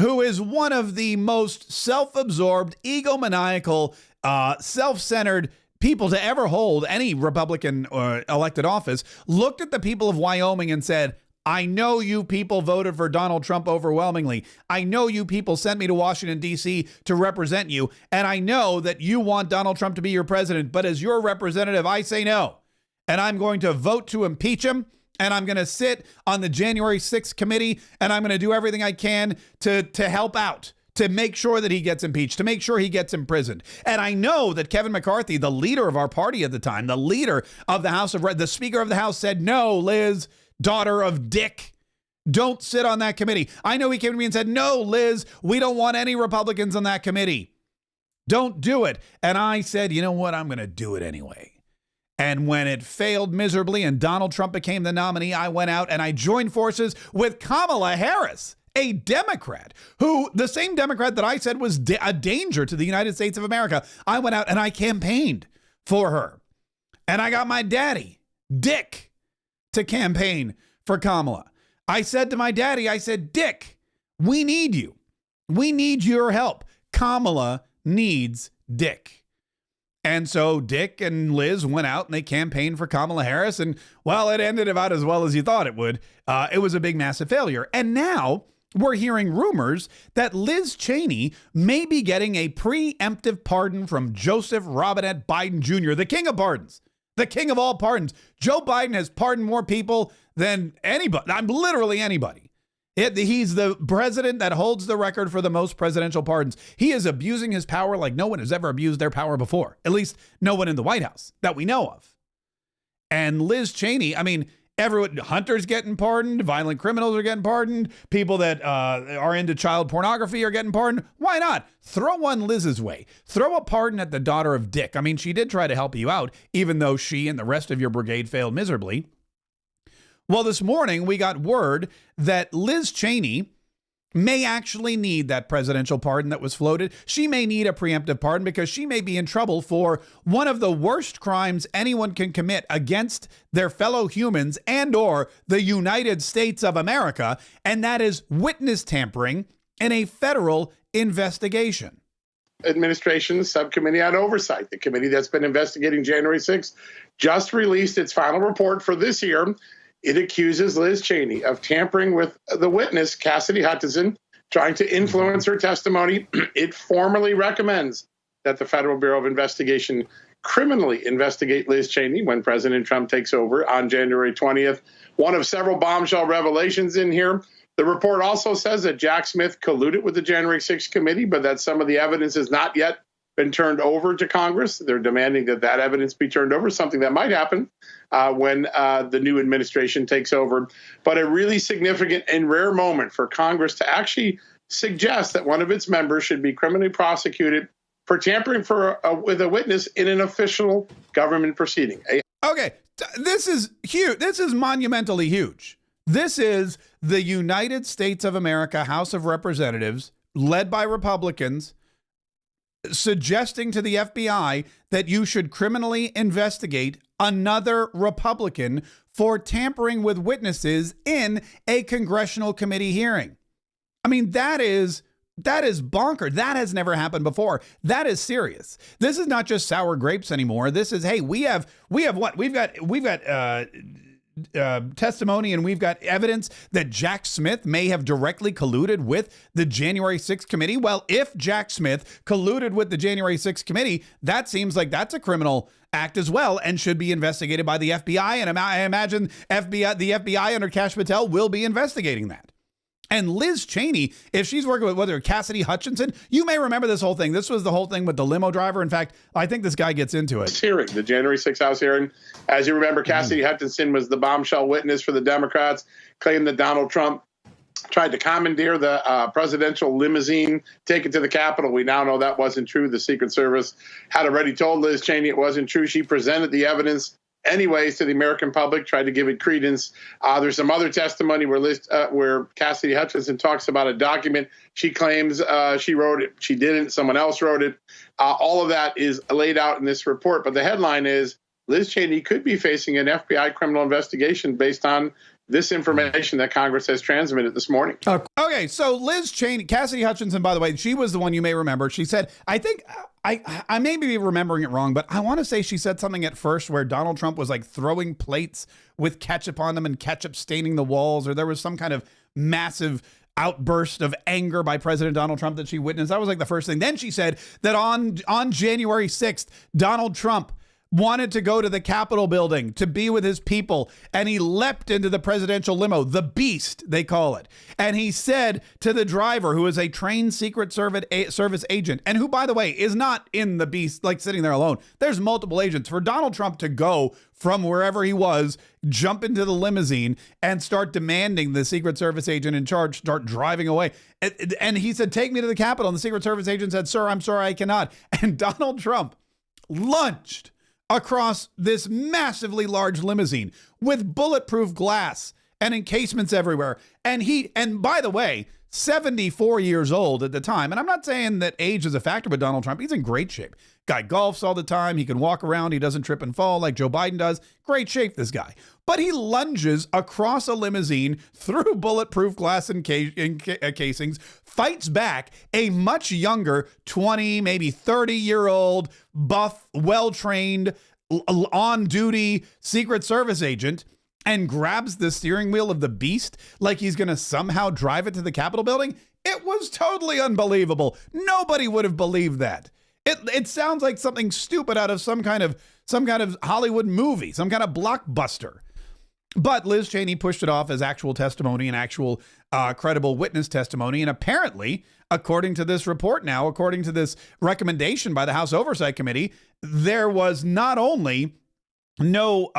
who is one of the most self-absorbed, egomaniacal, self-centered people to ever hold any Republican elected office, looked at the people of Wyoming and said, I know you people voted for Donald Trump overwhelmingly. I know you people sent me to Washington, D.C. to represent you. And I know that you want Donald Trump to be your president. But as your representative, I say no. And I'm going to vote to impeach him. And I'm going to sit on the January 6th committee. And I'm going to do everything I can to help out, to make sure that he gets impeached, to make sure he gets imprisoned. And I know that Kevin McCarthy, the leader of our party at the time, the leader of the House of the Speaker of the House, said, no, Liz, daughter of Dick, don't sit on that committee. I know he came to me and said, no, Liz, we don't want any Republicans on that committee. Don't do it. And I said, you know what? I'm going to do it anyway. And when it failed miserably and Donald Trump became the nominee, I went out and I joined forces with Kamala Harris, a Democrat, who the same Democrat that I said was a danger to the United States of America. I went out and I campaigned for her. And I got my daddy, Dick, to campaign for Kamala. I said to my daddy, I said, Dick, we need you. We need your help. Kamala needs Dick. And so Dick and Liz went out and they campaigned for Kamala Harris. And well, it ended about as well as you thought it would. It was a big, massive failure. And now we're hearing rumors that Liz Cheney may be getting a preemptive pardon from Joseph Robinette Biden Jr., the king of pardons. The king of all pardons. Joe Biden has pardoned more people than anybody. I'm literally anybody. He's the president that holds the record for the most presidential pardons. He is abusing his power like no one has ever abused their power before. At least no one in the White House that we know of. And Liz Cheney, I mean, Hunter's getting pardoned. Violent criminals are getting pardoned. People that are into child pornography are getting pardoned. Why not? Throw one Liz's way. Throw a pardon at the daughter of Dick. I mean, she did try to help you out, even though she and the rest of your brigade failed miserably. Well, this morning we got word that Liz Cheney may actually need that presidential pardon that was floated. She may need a preemptive pardon because she may be in trouble for one of the worst crimes anyone can commit against their fellow humans and or the United States of America, and that is witness tampering in a federal investigation. Administration Subcommittee on Oversight, the committee that's been investigating January 6th, just released its final report for this year. It accuses Liz Cheney of tampering with the witness, Cassidy Hutchinson, trying to influence her testimony. It formally recommends that the Federal Bureau of Investigation criminally investigate Liz Cheney when President Trump takes over on January 20th. One of several bombshell revelations in here. The report also says that Jack Smith colluded with the January 6th committee, but that some of the evidence has not yet been turned over to Congress. They're demanding that that evidence be turned over, something that might happen when the new administration takes over. But a really significant and rare moment for Congress to actually suggest that one of its members should be criminally prosecuted for tampering with a witness in an official government proceeding. Okay, this is huge. This is monumentally huge. This is the United States of America House of Representatives, led by Republicans, suggesting to the FBI that you should criminally investigate another Republican for tampering with witnesses in a congressional committee hearing. I mean, that is bonkers. That has never happened before. That is serious. This is not just sour grapes anymore. This is, hey, we have what? We've got testimony and we've got evidence that Jack Smith may have directly colluded with the January 6th committee. Well, if Jack Smith colluded with the January 6th committee, that seems like that's a criminal act as well and should be investigated by the FBI. And I imagine the FBI under Kash Patel will be investigating that. And Liz Cheney, if she's working with whether Cassidy Hutchinson, you may remember this whole thing. This was the whole thing with the limo driver. In fact, I think this guy gets into it. Hearing the January 6th House hearing. As you remember, Cassidy Hutchinson was the bombshell witness for the Democrats, claimed that Donald Trump tried to commandeer the presidential limousine, take it to the Capitol. We now know that wasn't true. The Secret Service had already told Liz Cheney it wasn't true. She presented the evidence anyways to the American public, tried to give it credence. There's some other testimony where Cassidy Hutchinson talks about a document she claims she wrote it. She didn't. Someone else wrote it. All of that is laid out in this report. But the headline is Liz Cheney could be facing an FBI criminal investigation based on this information that Congress has transmitted this morning. Okay, so Liz Cheney, Cassidy Hutchinson, by the way, she was the one you may remember. She said, I think, I may be remembering it wrong, but I want to say she said something at first where Donald Trump was like throwing plates with ketchup on them and ketchup staining the walls, or there was some kind of massive outburst of anger by President Donald Trump that she witnessed. That was like the first thing. Then she said that on January 6th, Donald Trump wanted to go to the Capitol building to be with his people, and he leapt into the presidential limo, the Beast, they call it. And he said to the driver, who is a trained Secret Service agent, and who, by the way, is not in the Beast, like sitting there alone. There's multiple agents. For Donald Trump to go from wherever he was, jump into the limousine, and start demanding the Secret Service agent in charge start driving away. And he said, take me to the Capitol. And the Secret Service agent said, sir, I'm sorry, I cannot. And Donald Trump lunged across this massively large limousine with bulletproof glass and encasements everywhere. And by the way, 74 years old at the time. And I'm not saying that age is a factor with Donald Trump. He's in great shape. Guy golfs all the time. He can walk around. He doesn't trip and fall like Joe Biden does. Great shape, this guy. But he lunges across a limousine through bulletproof glass and casings, fights back a much younger 20, maybe 30-year-old, buff, well-trained, on-duty Secret Service agent, and grabs the steering wheel of the Beast like he's going to somehow drive it to the Capitol building. It was totally unbelievable. Nobody would have believed that. It sounds like something stupid out of some kind of Hollywood movie, some kind of blockbuster. But Liz Cheney pushed it off as actual testimony and actual credible witness testimony. And apparently, according to this report now, according to this recommendation by the House Oversight Committee, there was not only no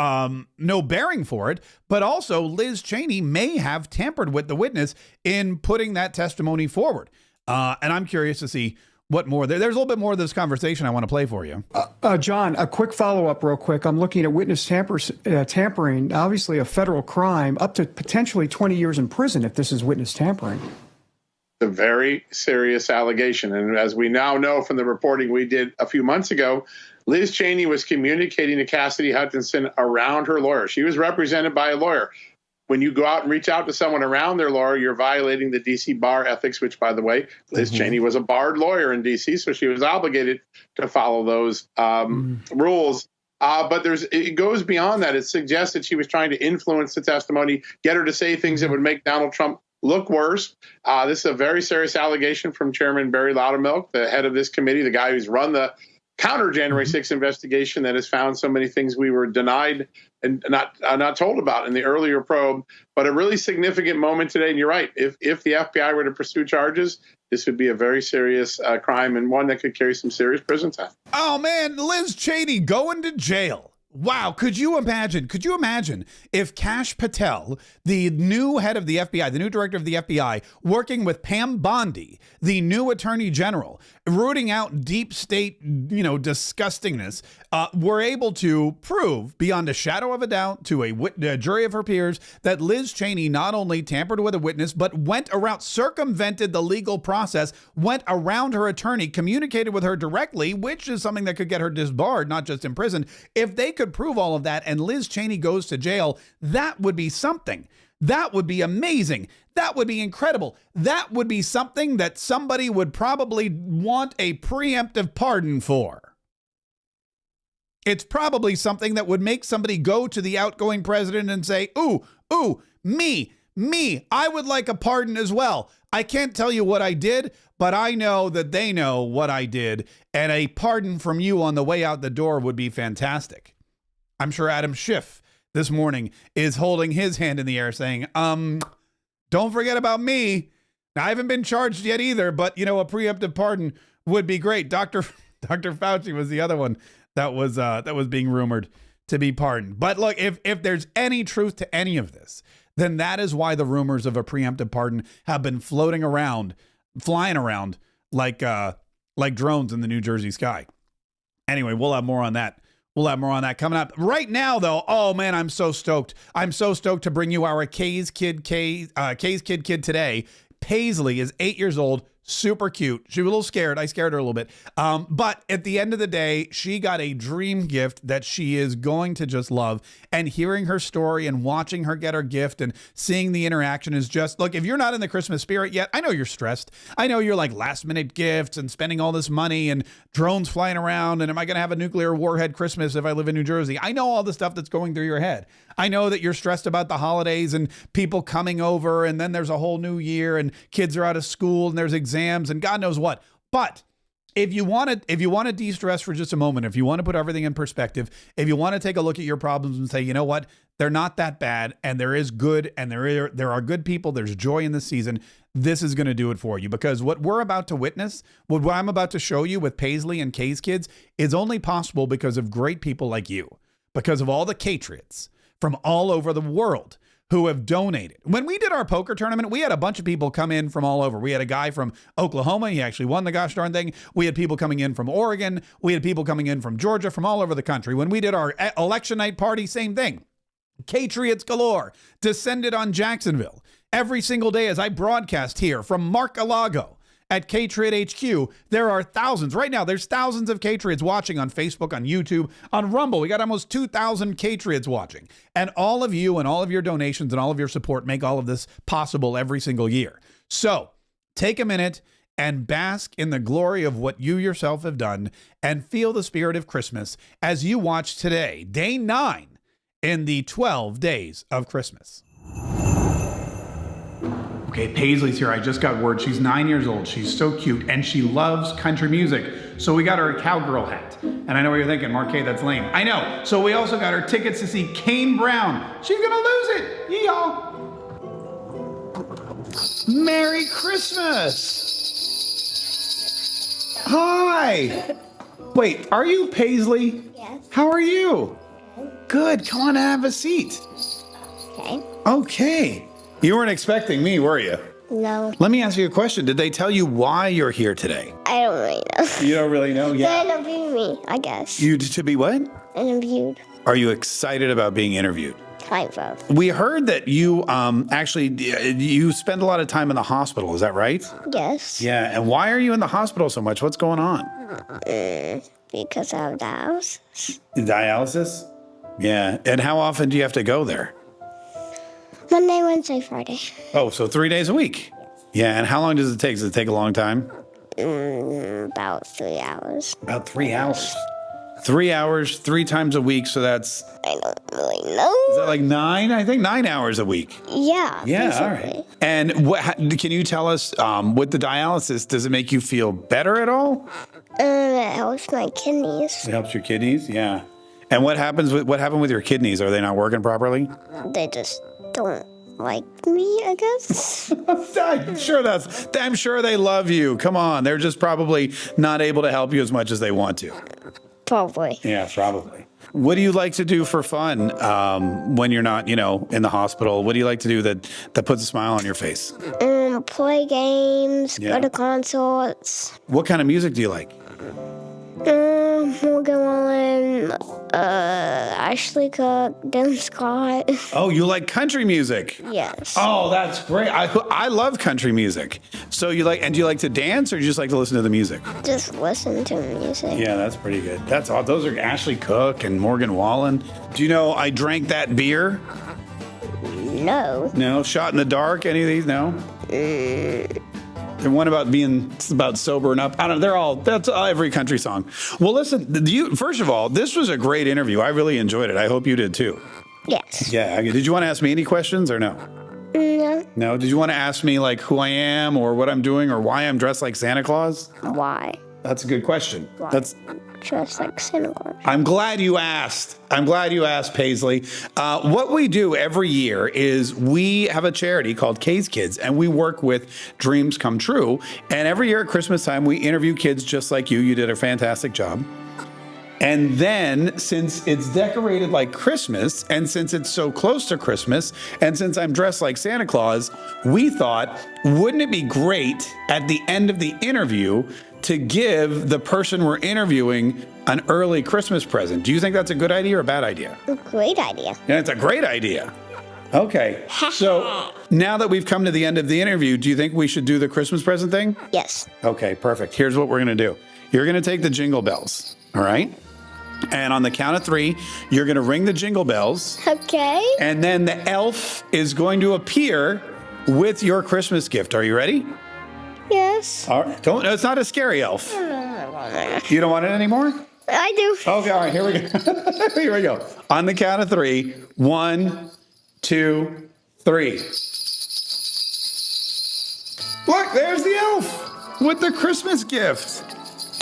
bearing for it, but also Liz Cheney may have tampered with the witness in putting that testimony forward. And I'm curious to see what more. There's a little bit more of this conversation I want to play for you. John, a quick follow-up real quick. I'm looking at witness tampering, obviously a federal crime, up to potentially 20 years in prison if this is witness tampering. A very serious allegation. And as we now know from the reporting we did a few months ago, Liz Cheney was communicating to Cassidy Hutchinson around her lawyer. She was represented by a lawyer. When you go out and reach out to someone around their lawyer, you're violating the D.C. bar ethics, which, by the way, Liz Cheney was a barred lawyer in D.C., so she was obligated to follow those rules. But it goes beyond that. It suggests that she was trying to influence the testimony, get her to say things that would make Donald Trump look worse. This is a very serious allegation from Chairman Barry Loudermilk, the head of this committee, the guy who's run the counter January 6th investigation that has found so many things we were denied and not told about in the earlier probe. But a really significant moment today. And you're right. If the FBI were to pursue charges, this would be a very serious crime and one that could carry some serious prison time. Oh, man, Liz Cheney going to jail. Wow. Could you imagine if Kash Patel, the new head of the FBI, the new director of the FBI, working with Pam Bondi, the new attorney general, rooting out deep state, disgustingness, were able to prove beyond a shadow of a doubt to a jury of her peers that Liz Cheney not only tampered with a witness, but went around, circumvented the legal process, went around her attorney, communicated with her directly, which is something that could get her disbarred, not just imprisoned. If they could prove all of that and Liz Cheney goes to jail, that would be something. That would be amazing. That would be incredible. That would be something that somebody would probably want a preemptive pardon for. It's probably something that would make somebody go to the outgoing president and say, ooh, me, I would like a pardon as well. I can't tell you what I did, but I know that they know what I did, and a pardon from you on the way out the door would be fantastic. I'm sure Adam Schiff this morning is holding his hand in the air saying, don't forget about me. Now, I haven't been charged yet either, but, a preemptive pardon would be great. Dr. Fauci was the other one that was being rumored to be pardoned. But look, if there's any truth to any of this, then that is why the rumors of a preemptive pardon have been flying around like drones in the New Jersey sky. Anyway, we'll have more on that. Coming up. Right now, though, oh man, I'm so stoked. I'm so stoked to bring you our Kaye's Kid today. Paisley is 8 years old. Super cute. She was a little scared. I scared her a little bit. But at the end of the day, she got a dream gift that she is going to just love. And hearing her story and watching her get her gift and seeing the interaction is just, look, if you're not in the Christmas spirit yet, I know you're stressed. I know you're like last minute gifts and spending all this money and drones flying around. And am I going to have a nuclear warhead Christmas if I live in New Jersey? I know all the stuff that's going through your head. I know that you're stressed about the holidays and people coming over, and then there's a whole new year and kids are out of school and there's exams and God knows what. But if you want to de-stress for just a moment, if you want to put everything in perspective, if you want to take a look at your problems and say, you know what, they're not that bad, and there is good, and there are good people, there's joy in this season, this is going to do it for you. Because what we're about to witness, what I'm about to show you with Paisley and Kaye's kids, is only possible because of great people like you, because of all the Patriots from all over the world who have donated. When we did our poker tournament, we had a bunch of people come in from all over. We had a guy from Oklahoma. He actually won the gosh darn thing. We had people coming in from Oregon. We had people coming in from Georgia, from all over the country. When we did our election night party, same thing. Patriots galore descended on Jacksonville. Every single day as I broadcast here from Mar-a-Lago at Patriot HQ, there are thousands. Right now, there's thousands of Patriots watching on Facebook, on YouTube, on Rumble. We got almost 2,000 Patriots watching. And all of you and all of your donations and all of your support make all of this possible every single year. So take a minute and bask in the glory of what you yourself have done and feel the spirit of Christmas as you watch today, day 9 in the 12 days of Christmas. Okay, Paisley's here. I just got word. She's 9 years old. She's so cute, and she loves country music. So we got her a cowgirl hat. And I know what you're thinking, Marquet, that's lame. I know. So we also got her tickets to see Kane Brown. She's gonna lose it. Yee-haw. Merry Christmas. Hi. Wait, are you Paisley? Yes. How are you? Good. Come on and have a seat. Okay. Okay. You weren't expecting me, were you? No. Let me ask you a question. Did they tell you why you're here today? I don't really know. You don't really know? Yeah. They interviewed me, I guess. You to be what? Interviewed. Are you excited about being interviewed? Kind of. We heard that you you spend a lot of time in the hospital. Is that right? Yes. Yeah. And why are you in the hospital so much? What's going on? Because I have dialysis. Dialysis? Yeah. And how often do you have to go there? Monday, Wednesday, Friday. Oh, so 3 days a week? Yeah. And how long does it take? Does it take a long time? About 3 hours. About 3 hours. 3 hours, 3 times a week. So that's... I don't really know. Is that like 9? I think 9 hours a week. Yeah. Yeah, basically. all right. And can you tell us, with the dialysis, does it make you feel better at all? It helps my kidneys. It helps your kidneys? Yeah. And what happened with your kidneys? Are they not working properly? They just don't like me, I guess. I'm sure they love you. Come on. They're just probably not able to help you as much as they want to. Probably. Yeah, probably. What do you like to do for fun when you're not, in the hospital? What do you like to do that puts a smile on your face? Play games, Yeah. go to concerts. What kind of music do you like? Morgan Wallen, Ashley Cook, Dem Scott. Oh, you like country music? Yes. Oh, that's great. I love country music. So do you like to dance or do you just like to listen to the music? Just listen to music. Yeah, that's pretty good. That's all. Those are Ashley Cook and Morgan Wallen. Do you know I drank that beer? No. No. Shot in the dark? Any of these? No. And one about sobering up. I don't know. That's every country song. Well, listen, first of all, this was a great interview. I really enjoyed it. I hope you did too. Yes. Yeah. Did you want to ask me any questions or no? No. No. Did you want to ask me like who I am or what I'm doing or why I'm dressed like Santa Claus? Why? That's a good question. Why? That's. Dressed like Santa Claus. I'm glad you asked. Paisley. What we do every year is we have a charity called Kaye's Kids, and we work with Dreams Come True. And every year at Christmas time, we interview kids just like you. You did a fantastic job. And then, since it's decorated like Christmas, and since it's so close to Christmas, and since I'm dressed like Santa Claus, we thought, wouldn't it be great at the end of the interview to give the person we're interviewing an early Christmas present? Do you think that's a good idea or a bad idea? A great idea. Yeah, it's a great idea. Okay. So now that we've come to the end of the interview, do you think we should do the Christmas present thing? Yes. Okay, perfect. Here's what we're going to do. You're going to take the jingle bells, all right? And on the count of 3, you're going to ring the jingle bells. Okay. And then the elf is going to appear with your Christmas gift. Are you ready? Yes. All right. It's not a scary elf. I want it. You don't want it anymore? I do. Okay, all right, here we go. Here we go. On the count of 3, 1, 2, 3. Look, there's the elf with the Christmas gift.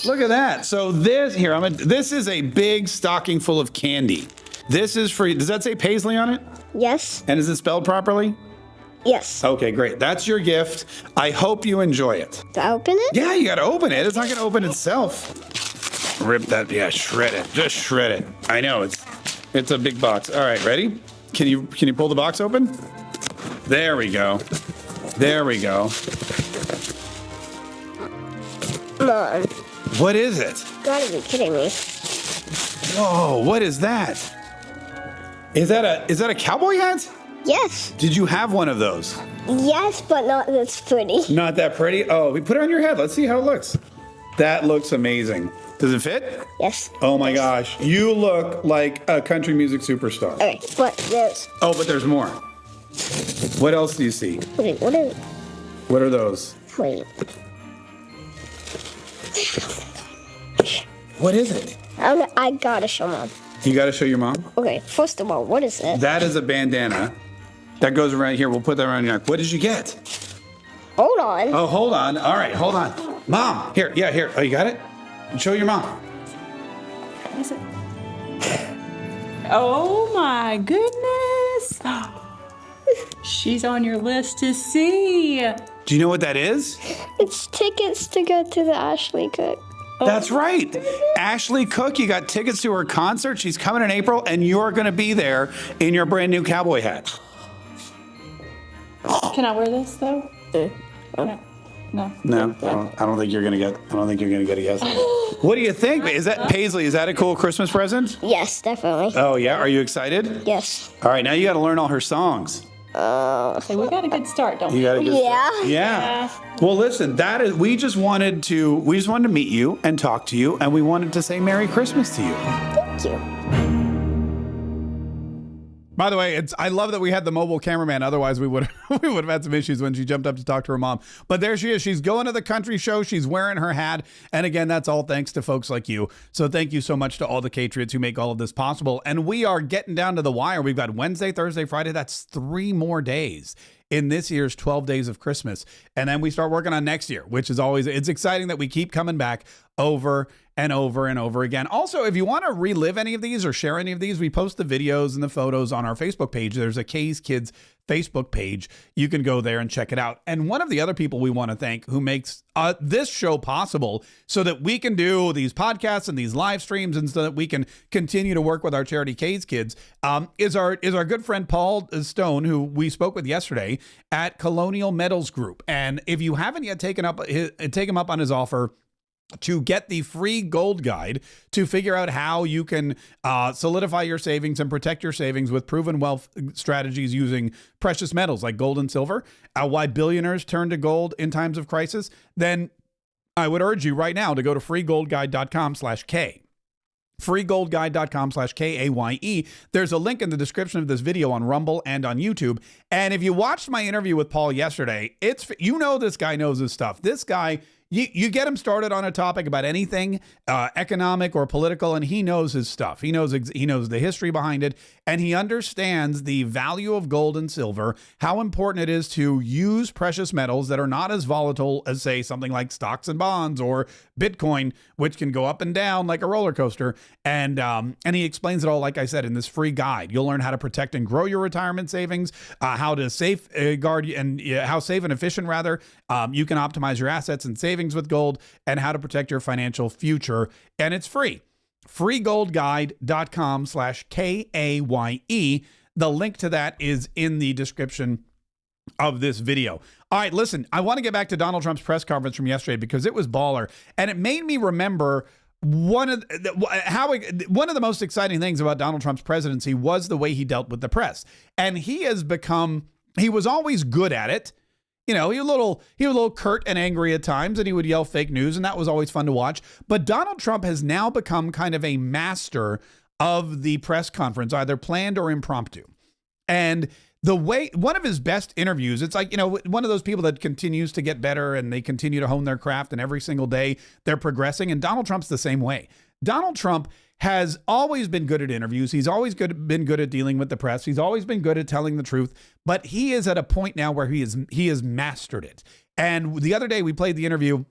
Look at that. So this is a big stocking full of candy. This is for, does that say Paisley on it? Yes. And is it spelled properly? Yes. Okay, great. That's your gift. I hope you enjoy it. Do I open it? Yeah, you got to open it. It's not going to open itself. Rip that. Yeah, shred it. Just shred it. I know it's a big box. All right, ready? Can you pull the box open? There we go. There we go. Mom. What is it? You gotta be kidding me. Whoa, what is that? Is that a cowboy hat? Yes. Did you have one of those? Yes, but not this pretty. Not that pretty? Oh, we put it on your head. Let's see how it looks. That looks amazing. Does it fit? Yes. Oh my gosh. You look like a country music superstar. Okay, but there's... Oh, but there's more. What else do you see? Wait, what are... What are those? Wait. What is it? I gotta show Mom. You got to show your mom? Okay, first of all, what is it? That is a bandana. That goes around here. We'll put that around your neck. What did you get? Hold on. Oh, hold on. All right, hold on. Mom, here. Yeah, here. Oh, you got it? Show your mom. What is it? Oh my goodness. She's on your list to see. Do you know what that is? It's tickets to go to the Ashley Cook. That's right. Ashley Cook, you got tickets to her concert. She's coming in April, and you're going to be there in your brand new cowboy hat. Can I wear this though? No. I don't think you're going to get. I don't think you're going to get a yes. What do you think? Is that Paisley? Is that a cool Christmas present? Yes, definitely. Oh yeah. Are you excited? Yes. All right. Now you got to learn all her songs. Okay, we got a good start, don't we? You got a good Yeah. Yeah. Well, listen, we just wanted to meet you and talk to you, and we wanted to say Merry Christmas to you. Thank you. By the way, I love that we had the mobile cameraman. Otherwise, we would have had some issues when she jumped up to talk to her mom. But there she is. She's going to the country show. She's wearing her hat. And again, that's all thanks to folks like you. So thank you so much to all the Katriots who make all of this possible. And we are getting down to the wire. We've got Wednesday, Thursday, Friday. That's 3 more days in this year's 12 Days of Christmas. And then we start working on next year, which is always, it's exciting that we keep coming back over and over and over again. Also, if you want to relive any of these or share any of these, we post the videos and the photos on our Facebook page. There's a Kaye's Kids Facebook page. You can go there and check it out. And one of the other people we want to thank who makes this show possible so that we can do these podcasts and these live streams and so that we can continue to work with our charity Kaye's Kids is our good friend Paul Stone, who we spoke with yesterday at Colonial Metals Group. And if you haven't yet take him up on his offer to get the free gold guide to figure out how you can solidify your savings and protect your savings with proven wealth strategies using precious metals like gold and silver, why billionaires turn to gold in times of crisis, then I would urge you right now to go to freegoldguide.com/K. freegoldguide.com/KAYE. There's a link in the description of this video on Rumble and on YouTube. And if you watched my interview with Paul yesterday, this guy knows his stuff. This guy, you get him started on a topic about anything economic or political, and he knows his stuff. He knows the history behind it, and he understands the value of gold and silver, how important it is to use precious metals that are not as volatile as, say, something like stocks and bonds or Bitcoin, which can go up and down like a roller coaster. And he explains it all, like I said, in this free guide. You'll learn how to protect and grow your retirement savings, how to safeguard and how safe and efficient, rather, you can optimize your assets and savings with gold, and how to protect your financial future. And it's free. freegoldguide.com/KAYE. The link to that is in the description of this video. All right, listen, I want to get back to Donald Trump's press conference from yesterday because it was baller, and it made me remember one of the most exciting things about Donald Trump's presidency was the way he dealt with the press. And he was always good at it. You know, he was a little curt and angry at times, and he would yell fake news, and that was always fun to watch. But Donald Trump has now become kind of a master of the press conference, either planned or impromptu. And one of his best interviews, it's like, one of those people that continues to get better and they continue to hone their craft, and every single day they're progressing. And Donald Trump's the same way. Donald Trump has always been good at interviews. He's always been good at dealing with the press. He's always been good at telling the truth, but he is at a point now where he has mastered it. And the other day we played the interview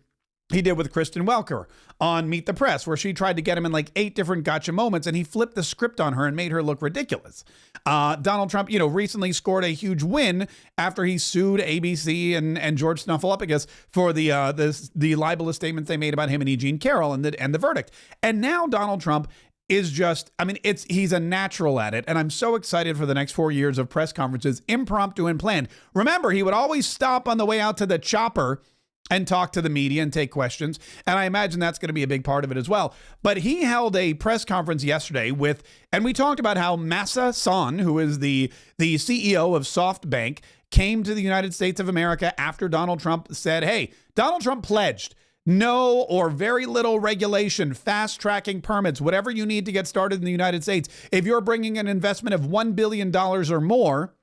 he did with Kristen Welker on Meet the Press, where she tried to get him in like 8 different gotcha moments, and he flipped the script on her and made her look ridiculous. Donald Trump, recently scored a huge win after he sued ABC and George Snuffleupagus for the libelous statements they made about him and E. Jean Carroll and the verdict. And now Donald Trump is he's a natural at it. And I'm so excited for the next 4 years of press conferences, impromptu and planned. Remember, he would always stop on the way out to the chopper and talk to the media and take questions. And I imagine that's going to be a big part of it as well. But he held a press conference yesterday and we talked about how Masa Son, who is the CEO of SoftBank, came to the United States of America after Donald Trump said, hey, Donald Trump pledged no or very little regulation, fast tracking permits, whatever you need to get started in the United States. If you're bringing an investment of $1 billion or more,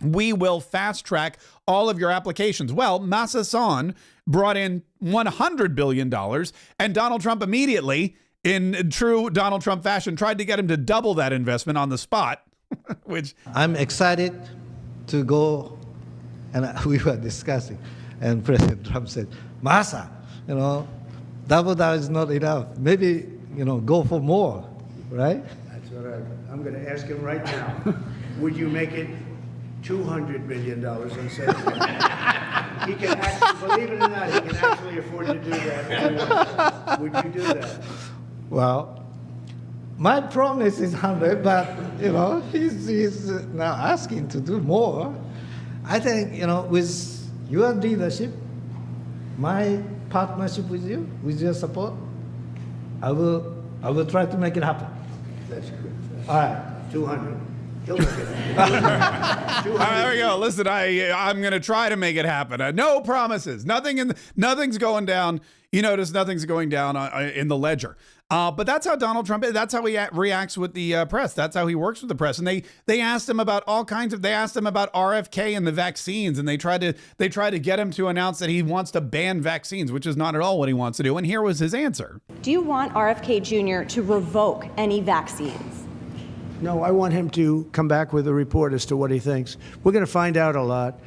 we will fast track all of your applications. Well, Masa Son brought in $100 billion, and Donald Trump immediately, in true Donald Trump fashion, tried to get him to double that investment on the spot, which... I'm excited to go, and we were discussing, and President Trump said, Masa, double that is not enough. Maybe, go for more, right? That's what I'm going to ask him right now. Would you make it $200 million instead of that? He can actually, believe it or not, he can actually afford to do that. Would you do that? Well, my promise is 100, but he's now asking to do more. I think with your leadership, my partnership with you, with your support, I will try to make it happen. That's good. All right, 200. All right, there we go. Listen, I'm going to try to make it happen. No promises. Nothing's going down. You notice nothing's going down in the ledger. But that's how Donald Trump is. That's how he reacts with the press. That's how he works with the press. And they asked him about they asked him about RFK and the vaccines, and they tried to get him to announce that he wants to ban vaccines, which is not at all what he wants to do. And here was his answer. Do you want RFK Jr. to revoke any vaccines? No, I want him to come back with a report as to what he thinks. We're going to find out a lot.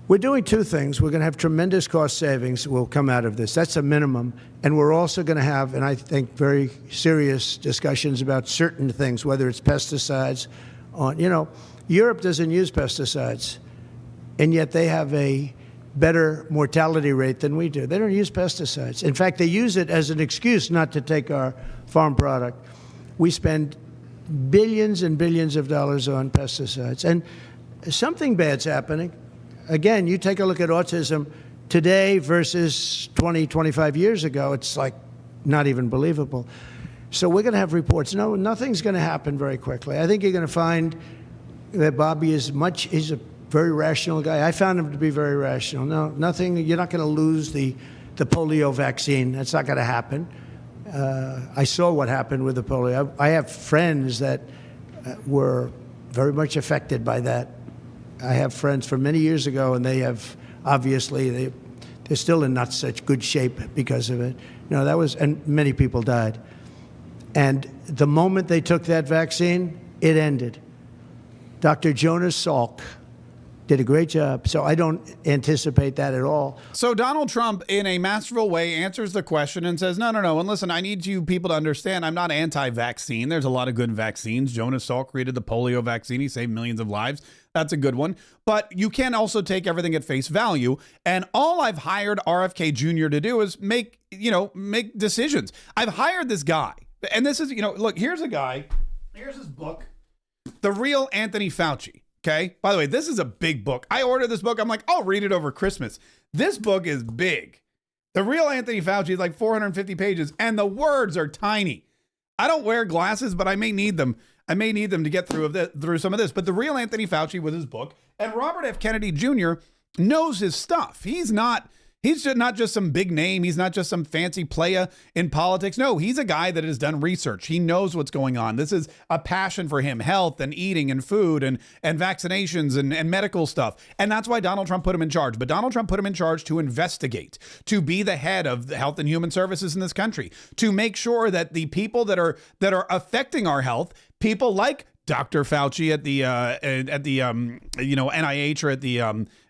We're doing two things. We're going to have tremendous cost savings will come out of this. That's a minimum. And we're also going to have, and I think, very serious discussions about certain things, whether it's pesticides. Europe doesn't use pesticides, and yet they have a better mortality rate than we do. They don't use pesticides. In fact, they use it as an excuse not to take our farm product. We spend billions and billions of dollars on pesticides. And something bad's happening. Again, you take a look at autism today versus 20, 25 years ago, it's like not even believable. So we're going to have reports. No, nothing's going to happen very quickly. I think you're going to find that Bobby he's a very rational guy. I found him to be very rational. No, nothing, you're not going to lose the polio vaccine. That's not going to happen. I saw what happened with the polio. I have friends that were very much affected by that. I have friends from many years ago, and they have, obviously, they're still in not such good shape because of it. And many people died. And the moment they took that vaccine, it ended. Dr. Jonas Salk did a great job. So I don't anticipate that at all. So Donald Trump, in a masterful way, answers the question and says, no. And listen, I need you people to understand I'm not anti-vaccine. There's a lot of good vaccines. Jonas Salk created the polio vaccine. He saved millions of lives. That's a good one. But you can also take everything at face value. And all I've hired RFK Jr. to do is make decisions. I've hired this guy. And this is, look, here's a guy. Here's his book. The Real Anthony Fauci. Okay. By the way, this is a big book. I ordered this book. I'm like, I'll read it over Christmas. This book is big. The Real Anthony Fauci is like 450 pages, and the words are tiny. I don't wear glasses, but I may need them. I may need them to get through some of this. But The Real Anthony Fauci was his book, and Robert F. Kennedy Jr. knows his stuff. He's not just some big name. He's not just some fancy playa in politics. No, he's a guy that has done research. He knows what's going on. This is a passion for him, health and eating and food and vaccinations and medical stuff. And that's why Donald Trump put him in charge. But Donald Trump put him in charge to investigate, to be the head of the Health and Human Services in this country, to make sure that the people that are affecting our health, people like Dr. Fauci at the NIH or at the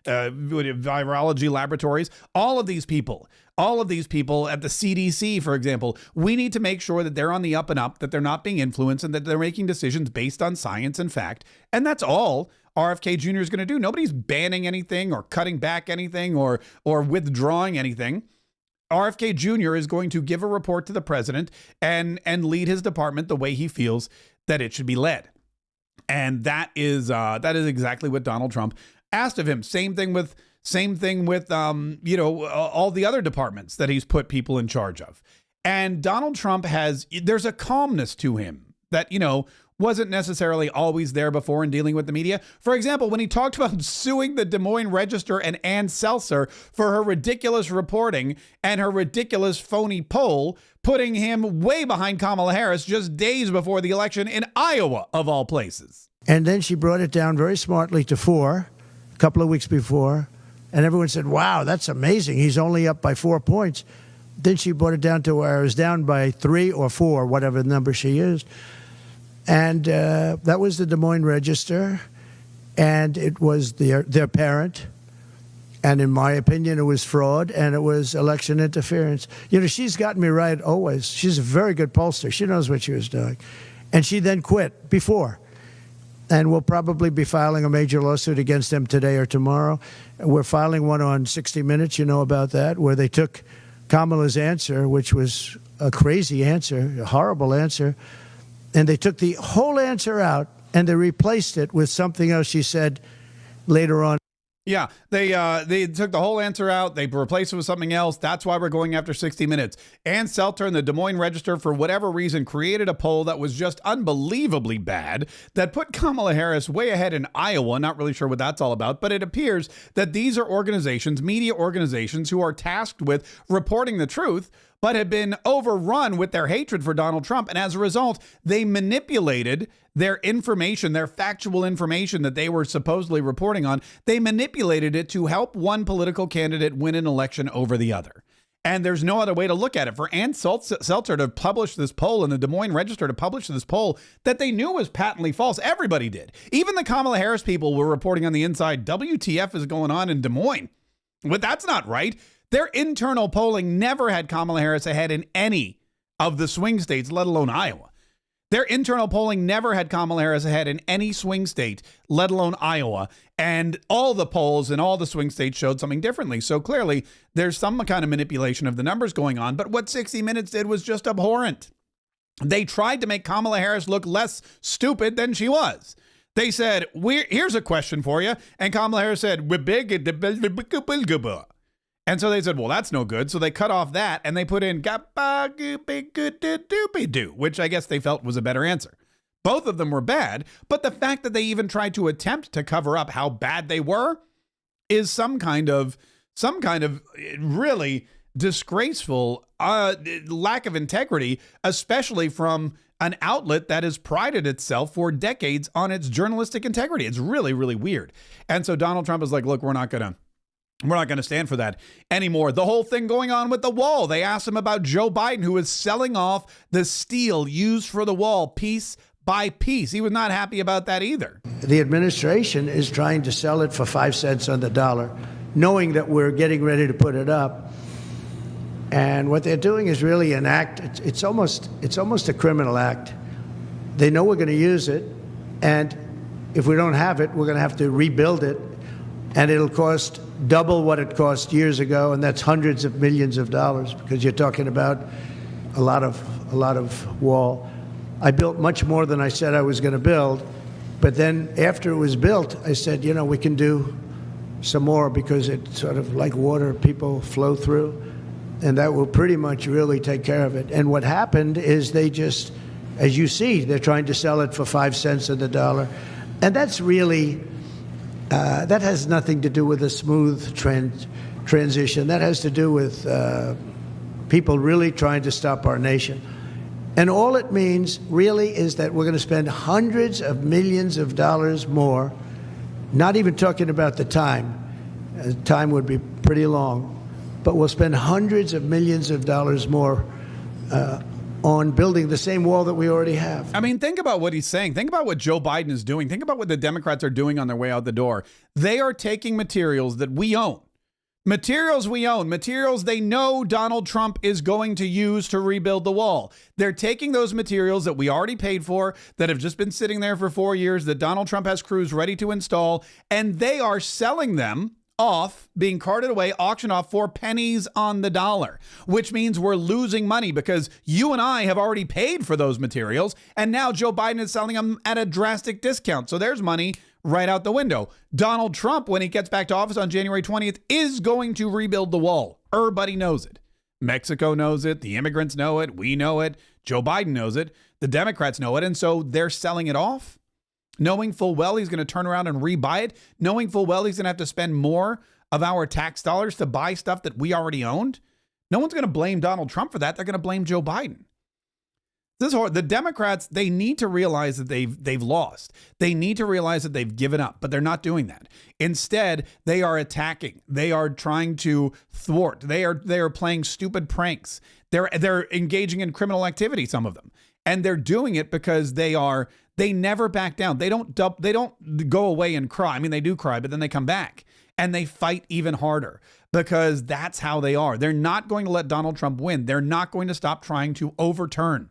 virology laboratories, all of these people at the CDC, for example, we need to make sure that they're on the up and up, that they're not being influenced, and that they're making decisions based on science and fact. And that's all RFK Jr. is going to do. Nobody's banning anything or cutting back anything or withdrawing anything. RFK Jr. is going to give a report to the president and lead his department the way he feels that it should be led. And that is exactly what Donald Trump asked of him. Same thing with all the other departments that he's put people in charge of. And Donald Trump there's a calmness to him that, wasn't necessarily always there before in dealing with the media. For example, when he talked about suing the Des Moines Register and Ann Seltzer for her ridiculous reporting and her ridiculous phony poll, putting him way behind Kamala Harris just days before the election in Iowa, of all places. And then she brought it down very smartly to 4 a couple of weeks before. And everyone said, wow, that's amazing. He's only up by 4 points. Then she brought it down to where it was down by 3 or 4, whatever number she used. And that was the Des Moines Register, and it was their parent. And in my opinion, it was fraud, and it was election interference. She's gotten me right always. She's a very good pollster. She knows what she was doing. And she then quit before. And we'll probably be filing a major lawsuit against them today or tomorrow. We're filing one on 60 Minutes, about that, where they took Kamala's answer, which was a crazy answer, a horrible answer, and they took the whole answer out and they replaced it with something else she said later on. Yeah, they took the whole answer out. They replaced it with something else. That's why we're going after 60 Minutes. Ann Seltzer and the Des Moines Register, for whatever reason, created a poll that was just unbelievably bad that put Kamala Harris way ahead in Iowa. Not really sure what that's all about, but it appears that these are organizations, media organizations, who are tasked with reporting the truth, but have been overrun with their hatred for Donald Trump. And as a result, they manipulated their information, their factual information that they were supposedly reporting on. They manipulated it to help one political candidate win an election over the other. And there's no other way to look at it. For Ann Seltzer to publish this poll and the Des Moines Register to publish this poll that they knew was patently false, everybody did. Even the Kamala Harris people were reporting on the inside, WTF is going on in Des Moines. But that's not right. Their internal polling never had Kamala Harris ahead in any of the swing states, let alone Iowa. Their internal polling never had Kamala Harris ahead in any swing state, let alone Iowa. And all the polls in all the swing states showed something differently. So clearly, there's some kind of manipulation of the numbers going on. But what 60 Minutes did was just abhorrent. They tried to make Kamala Harris look less stupid than she was. They said, here's a question for you. And Kamala Harris said, we're big. And so they said, well, that's no good. So they cut off that and they put in which I guess they felt was a better answer. Both of them were bad, but the fact that they even tried to attempt to cover up how bad they were is some kind of really disgraceful lack of integrity, especially from an outlet that has prided itself for decades on its journalistic integrity. It's really, really weird. And so Donald Trump is like, look, we're not going to stand for that anymore. The whole thing going on with the wall. They asked him about Joe Biden, who is selling off the steel used for the wall piece by piece. He was not happy about that either. The administration is trying to sell it for 5 cents on the dollar, knowing that we're getting ready to put it up. And what they're doing is really an act. It's almost a criminal act. They know we're going to use it. And if we don't have it, we're going to have to rebuild it. And it'll cost double what it cost years ago, and that's hundreds of millions of dollars, because you're talking about a lot of wall. I built much more than I said I was going to build, but then after it was built, I said, we can do some more, because it's sort of like water, people flow through, and that will pretty much really take care of it. And what happened is they just, as you see, they're trying to sell it for 5 cents on the dollar, and that's really. That has nothing to do with a smooth transition. That has to do with people really trying to stop our nation. And all it means really is that we're going to spend hundreds of millions of dollars more, not even talking about the time. Time would be pretty long, but we'll spend hundreds of millions of dollars more on building the same wall that we already have. I mean, think about what he's saying. Think about what Joe Biden is doing. Think about what the Democrats are doing on their way out the door. They are taking materials that we own. Materials we own. Materials they know Donald Trump is going to use to rebuild the wall. They're taking those materials that we already paid for, that have just been sitting there for 4 years, that Donald Trump has crews ready to install, and they are selling them off, being carted away, auctioned off for pennies on the dollar, which means we're losing money because you and I have already paid for those materials. And now Joe Biden is selling them at a drastic discount. So there's money right out the window. Donald Trump, when he gets back to office on January 20th, is going to rebuild the wall. Everybody knows it. Mexico knows it. The immigrants know it. We know it. Joe Biden knows it. The Democrats know it. And so they're selling it off, knowing full well he's going to turn around and rebuy it, knowing full well he's going to have to spend more of our tax dollars to buy stuff that we already owned. No one's going to blame Donald Trump for that. They're going to blame Joe Biden. This is hard. The Democrats, they need to realize that they've lost. They need to realize that they've given up, but they're not doing that. Instead, they are attacking. They are trying to thwart. They are playing stupid pranks. They're engaging in criminal activity, some of them. And they're doing it because they never back down. They don't go away and cry. I mean, they do cry, but then they come back and they fight even harder because that's how they are. They're not going to let Donald Trump win. They're not going to stop trying to overturn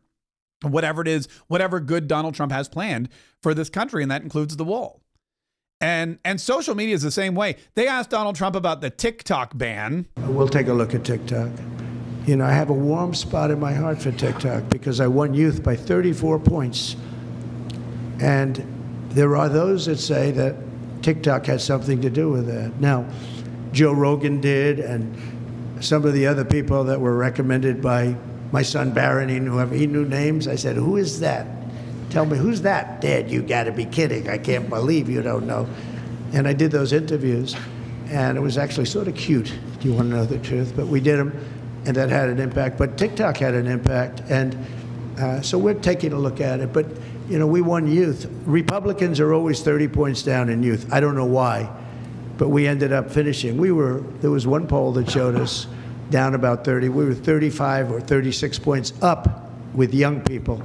whatever it is, whatever good Donald Trump has planned for this country, and that includes the wall. And social media is the same way. They asked Donald Trump about the TikTok ban. We'll take a look at TikTok. I have a warm spot in my heart for TikTok because I won youth by 34 points. And there are those that say that TikTok has something to do with that. Now, Joe Rogan did, and some of the other people that were recommended by my son Barron, he knew names. I said, who is that? Tell me, who's that? Dad, you got to be kidding. I can't believe you don't know. And I did those interviews, and it was actually sort of cute. Do you want to know the truth? But we did them, and that had an impact. But TikTok had an impact, and so we're taking a look at it. But we won youth. Republicans are always 30 points down in youth. I don't know why, but we ended up finishing. There was one poll that showed us down about 30. We were 35 or 36 points up with young people.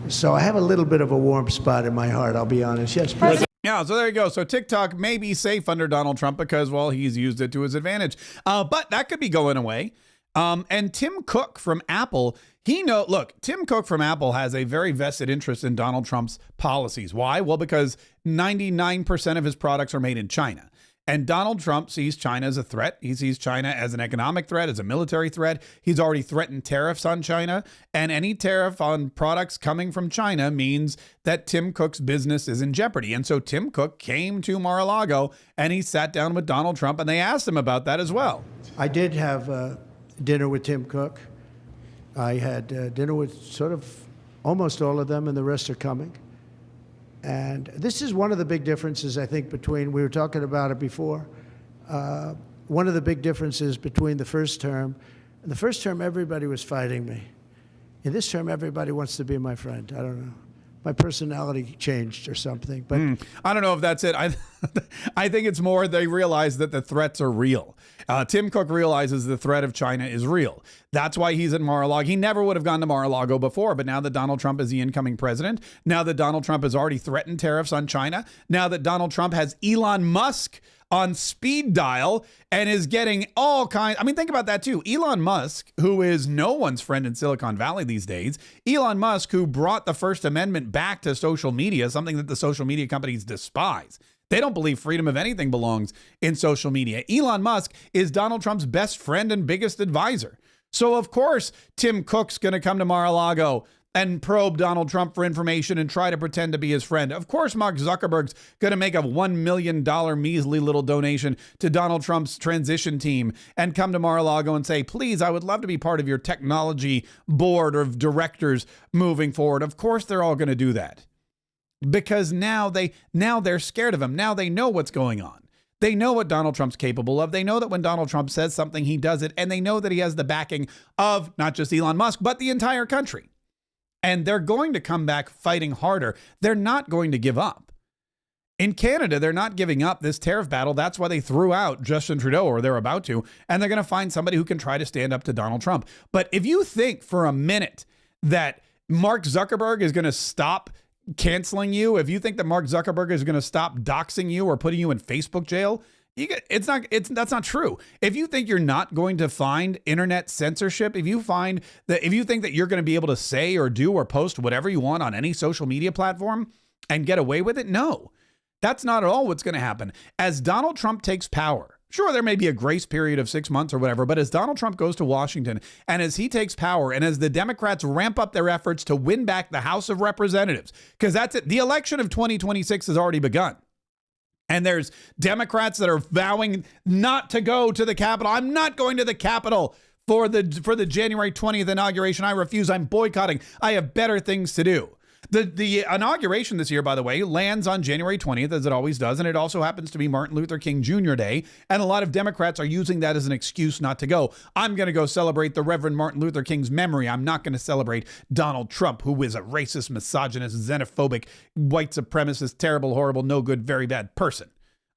So I have a little bit of a warm spot in my heart, I'll be honest. Yes, President. Yeah, so there you go. So TikTok may be safe under Donald Trump because, well, he's used it to his advantage. But that could be going away. And Tim Cook from Apple, Tim Cook from Apple has a very vested interest in Donald Trump's policies. Why? Well, because 99% of his products are made in China. And Donald Trump sees China as a threat. He sees China as an economic threat, as a military threat. He's already threatened tariffs on China. And any tariff on products coming from China means that Tim Cook's business is in jeopardy. And so Tim Cook came to Mar-a-Lago and he sat down with Donald Trump and they asked him about that as well. I did have dinner with Tim Cook. I had dinner with sort of almost all of them, and the rest are coming. And this is one of the big differences, I think, between, we were talking about it before, one of the big differences between the first term. In the first term, everybody was fighting me. In this term, everybody wants to be my friend. I don't know. My personality changed or something. But I don't know if that's it. I think it's more they realize that the threats are real. Tim Cook realizes the threat of China is real. That's why he's at Mar-a-Lago. He never would have gone to Mar-a-Lago before, but now that Donald Trump is the incoming president, now that Donald Trump has already threatened tariffs on China, now that Donald Trump has Elon Musk on speed dial and is getting all kinds. I mean, think about that too. Elon Musk, who is no one's friend in Silicon Valley these days, Elon Musk, who brought the First Amendment back to social media, something that the social media companies despise. They don't believe freedom of anything belongs in social media. Elon Musk is Donald Trump's best friend and biggest advisor. So, of course, Tim Cook's going to come to Mar-a-Lago and probe Donald Trump for information and try to pretend to be his friend. Of course, Mark Zuckerberg's going to make a $1 million measly little donation to Donald Trump's transition team and come to Mar-a-Lago and say, please, I would love to be part of your technology board of directors moving forward. Of course, they're all going to do that because now they're scared of him. Now they know what's going on. They know what Donald Trump's capable of. They know that when Donald Trump says something, he does it. And they know that he has the backing of not just Elon Musk, but the entire country. And they're going to come back fighting harder. They're not going to give up. In Canada, they're not giving up this tariff battle. That's why they threw out Justin Trudeau, or they're about to. And they're going to find somebody who can try to stand up to Donald Trump. But if you think for a minute that Mark Zuckerberg is going to stop canceling you, if you think that Mark Zuckerberg is going to stop doxing you or putting you in Facebook jail, that's not true. If you think you're not going to find internet censorship, if you think that you're going to be able to say or do or post whatever you want on any social media platform and get away with it, no, that's not at all what's going to happen. As Donald Trump takes power, sure, there may be a grace period of 6 months or whatever, but as Donald Trump goes to Washington and as he takes power and as the Democrats ramp up their efforts to win back the House of Representatives, because that's it, the election of 2026 has already begun. And there's Democrats that are vowing not to go to the Capitol. I'm not going to the Capitol for the January 20th inauguration. I refuse. I'm boycotting. I have better things to do. The inauguration this year, by the way, lands on January 20th, as it always does. And it also happens to be Martin Luther King Jr. Day. And a lot of Democrats are using that as an excuse not to go. I'm going to go celebrate the Reverend Martin Luther King's memory. I'm not going to celebrate Donald Trump, who is a racist, misogynist, xenophobic, white supremacist, terrible, horrible, no good, very bad person.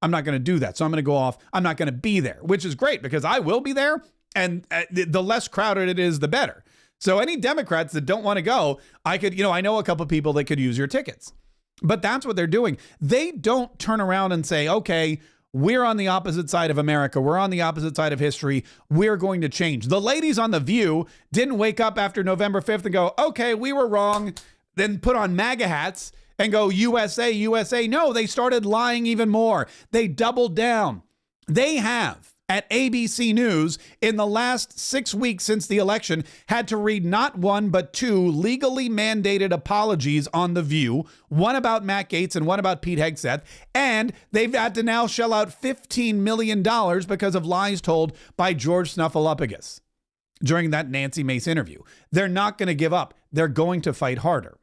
I'm not going to do that. So I'm going to go off. I'm not going to be there, which is great because I will be there. And the less crowded it is, the better. So any Democrats that don't want to go, I know a couple of people that could use your tickets. But that's what they're doing. They don't turn around and say, okay, we're on the opposite side of America. We're on the opposite side of history. We're going to change. The ladies on The View didn't wake up after November 5th and go, okay, we were wrong, then put on MAGA hats and go, USA, USA. No, they started lying even more. They doubled down. They have, at ABC News, in the last 6 weeks since the election, had to read not one, but two legally mandated apologies on The View, one about Matt Gaetz and one about Pete Hegseth, and they've had to now shell out $15 million because of lies told by George Snuffleupagus during that Nancy Mace interview. They're not going to give up. They're going to fight harder.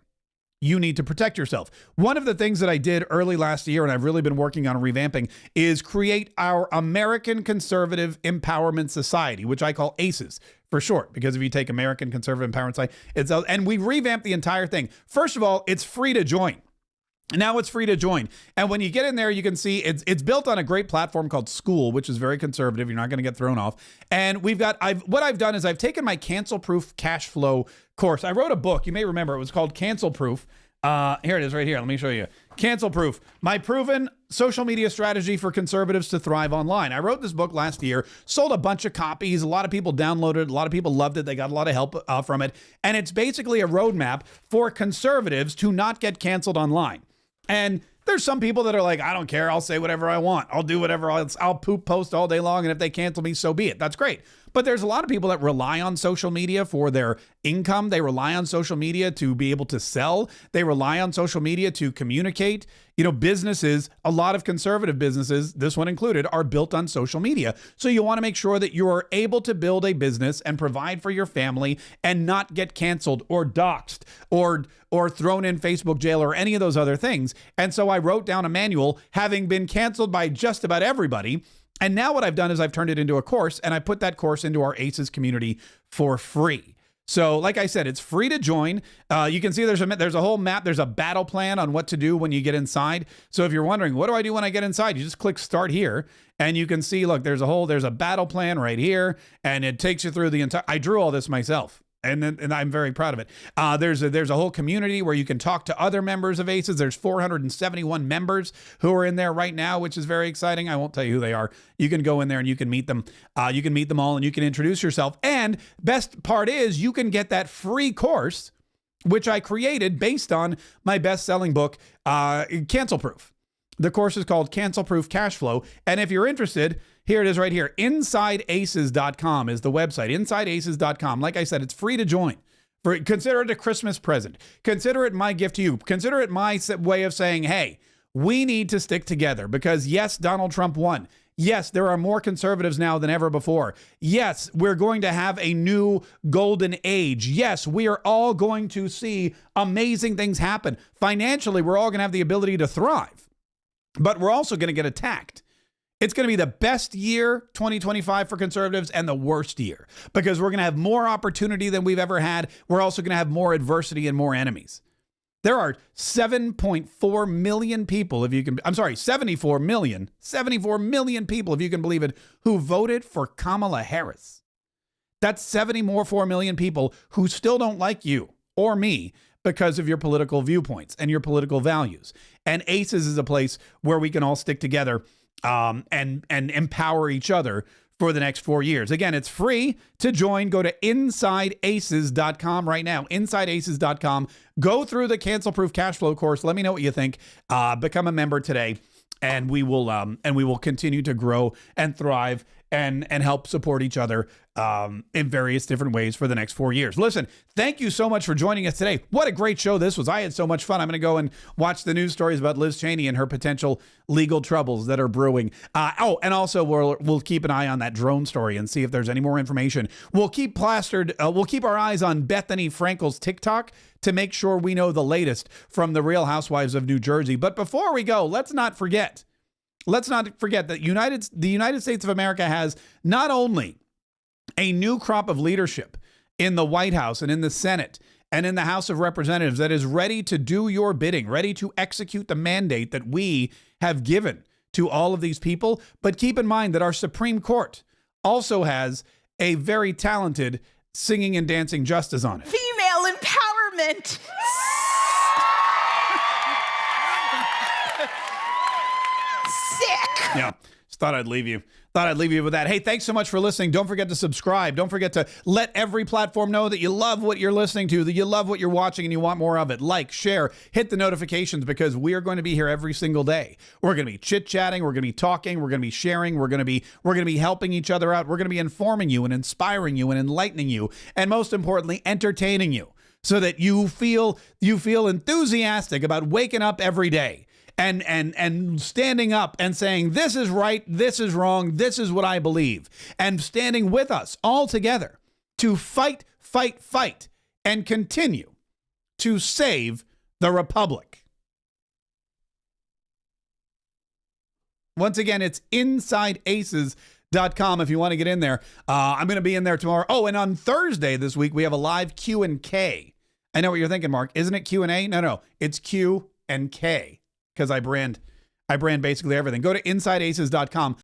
You need to protect yourself. One of the things that I did early last year, and I've really been working on revamping, is create our American Conservative Empowerment Society, which I call ACES for short, because if you take American Conservative Empowerment Society, and we revamped the entire thing. First of all, it's free to join. Now it's free to join. And when you get in there, you can see it's built on a great platform called School, which is very conservative. You're not going to get thrown off. And what I've done is I've taken my Cancel Proof Cash Flow course. I wrote a book. You may remember it was called Cancel Proof. Here it is right here. Let me show you. Cancel Proof, my proven social media strategy for conservatives to thrive online. I wrote this book last year, sold a bunch of copies. A lot of people downloaded it. A lot of people loved it. They got a lot of help from it. And it's basically a roadmap for conservatives to not get canceled online. And there's some people that are like, I don't care. I'll say whatever I want. I'll do whatever. I'll poop post all day long. And if they cancel me, so be it. That's great. But there's a lot of people that rely on social media for their income. They rely on social media to be able to sell. They rely on social media to communicate. You know, businesses, a lot of conservative businesses, this one included, are built on social media. So you want to make sure that you are able to build a business and provide for your family and not get canceled or doxxed or thrown in Facebook jail or any of those other things. And so I wrote down a manual, having been canceled by just about everybody. And now what I've done is I've turned it into a course, and I put that course into our ACES community for free. So like I said, it's free to join. You can see there's a whole map. There's a battle plan on what to do when you get inside. So if you're wondering, what do I do when I get inside? You just click start here, and you can see, look, there's a battle plan right here, and it takes you through the entire, I drew all this myself. And I'm very proud of it. There's a whole community where you can talk to other members of ACES. There's 471 members who are in there right now, which is very exciting. I won't tell you who they are. You can go in there and you can meet them. You can meet them all and you can introduce yourself. And best part is you can get that free course, which I created based on my best-selling book, Cancel Proof. The course is called Cancel Proof Cash Flow. And if you're interested, here it is right here. InsideAces.com is the website. InsideAces.com. Like I said, it's free to join. Consider it a Christmas present. Consider it my gift to you. Consider it my way of saying, hey, we need to stick together because, yes, Donald Trump won. Yes, there are more conservatives now than ever before. Yes, we're going to have a new golden age. Yes, we are all going to see amazing things happen. Financially, we're all going to have the ability to thrive. But we're also going to get attacked. It's going to be the best year, 2025, for conservatives and the worst year because we're going to have more opportunity than we've ever had. We're also going to have more adversity and more enemies. There are 7.4 million people, 74 million people, if you can believe it, who voted for Kamala Harris. That's 74 million people who still don't like you or me because of your political viewpoints and your political values. And ACES is a place where we can all stick together and empower each other for the next 4 years. Again, it's free to join. Go to InsideAces.com right now. InsideAces.com. Go through the Cancel Proof Cash Flow course. Let me know what you think. Become a member today, and we will continue to grow and thrive and help support each other in various different ways for the next 4 years. Listen, thank you so much for joining us today. What a great show this was. I had so much fun. I'm going to go and watch the news stories about Liz Cheney and her potential legal troubles that are brewing. And also we'll keep an eye on that drone story and see if there's any more information. We'll keep our eyes on Bethany Frankel's TikTok to make sure we know the latest from the Real Housewives of New Jersey. But before we go, let's not forget that the United States of America has not only a new crop of leadership in the White House and in the Senate and in the House of Representatives that is ready to do your bidding, ready to execute the mandate that we have given to all of these people. But keep in mind that our Supreme Court also has a very talented singing and dancing justice on it. Female empowerment. Sick. Yeah. Just thought I'd leave you with that. Hey, thanks so much for listening. Don't forget to subscribe. Don't forget to let every platform know that you love what you're listening to, that you love what you're watching and you want more of it. Like, share, hit the notifications because we are going to be here every single day. We're going to be chit-chatting. We're going to be talking. We're going to be sharing. We're going to be helping each other out. We're going to be informing you and inspiring you and enlightening you. And most importantly, entertaining you so that you feel enthusiastic about waking up every day. And standing up and saying, this is right, this is wrong, this is what I believe. And standing with us all together to fight, and continue to save the Republic. Once again, it's InsideAces.com if you want to get in there. I'm going to be in there tomorrow. Oh, and on Thursday this week, we have a live Q&K. I know what you're thinking, Mark. Isn't it Q&A? No, it's Q and K. because I brand basically everything. Go to InsideAces.com.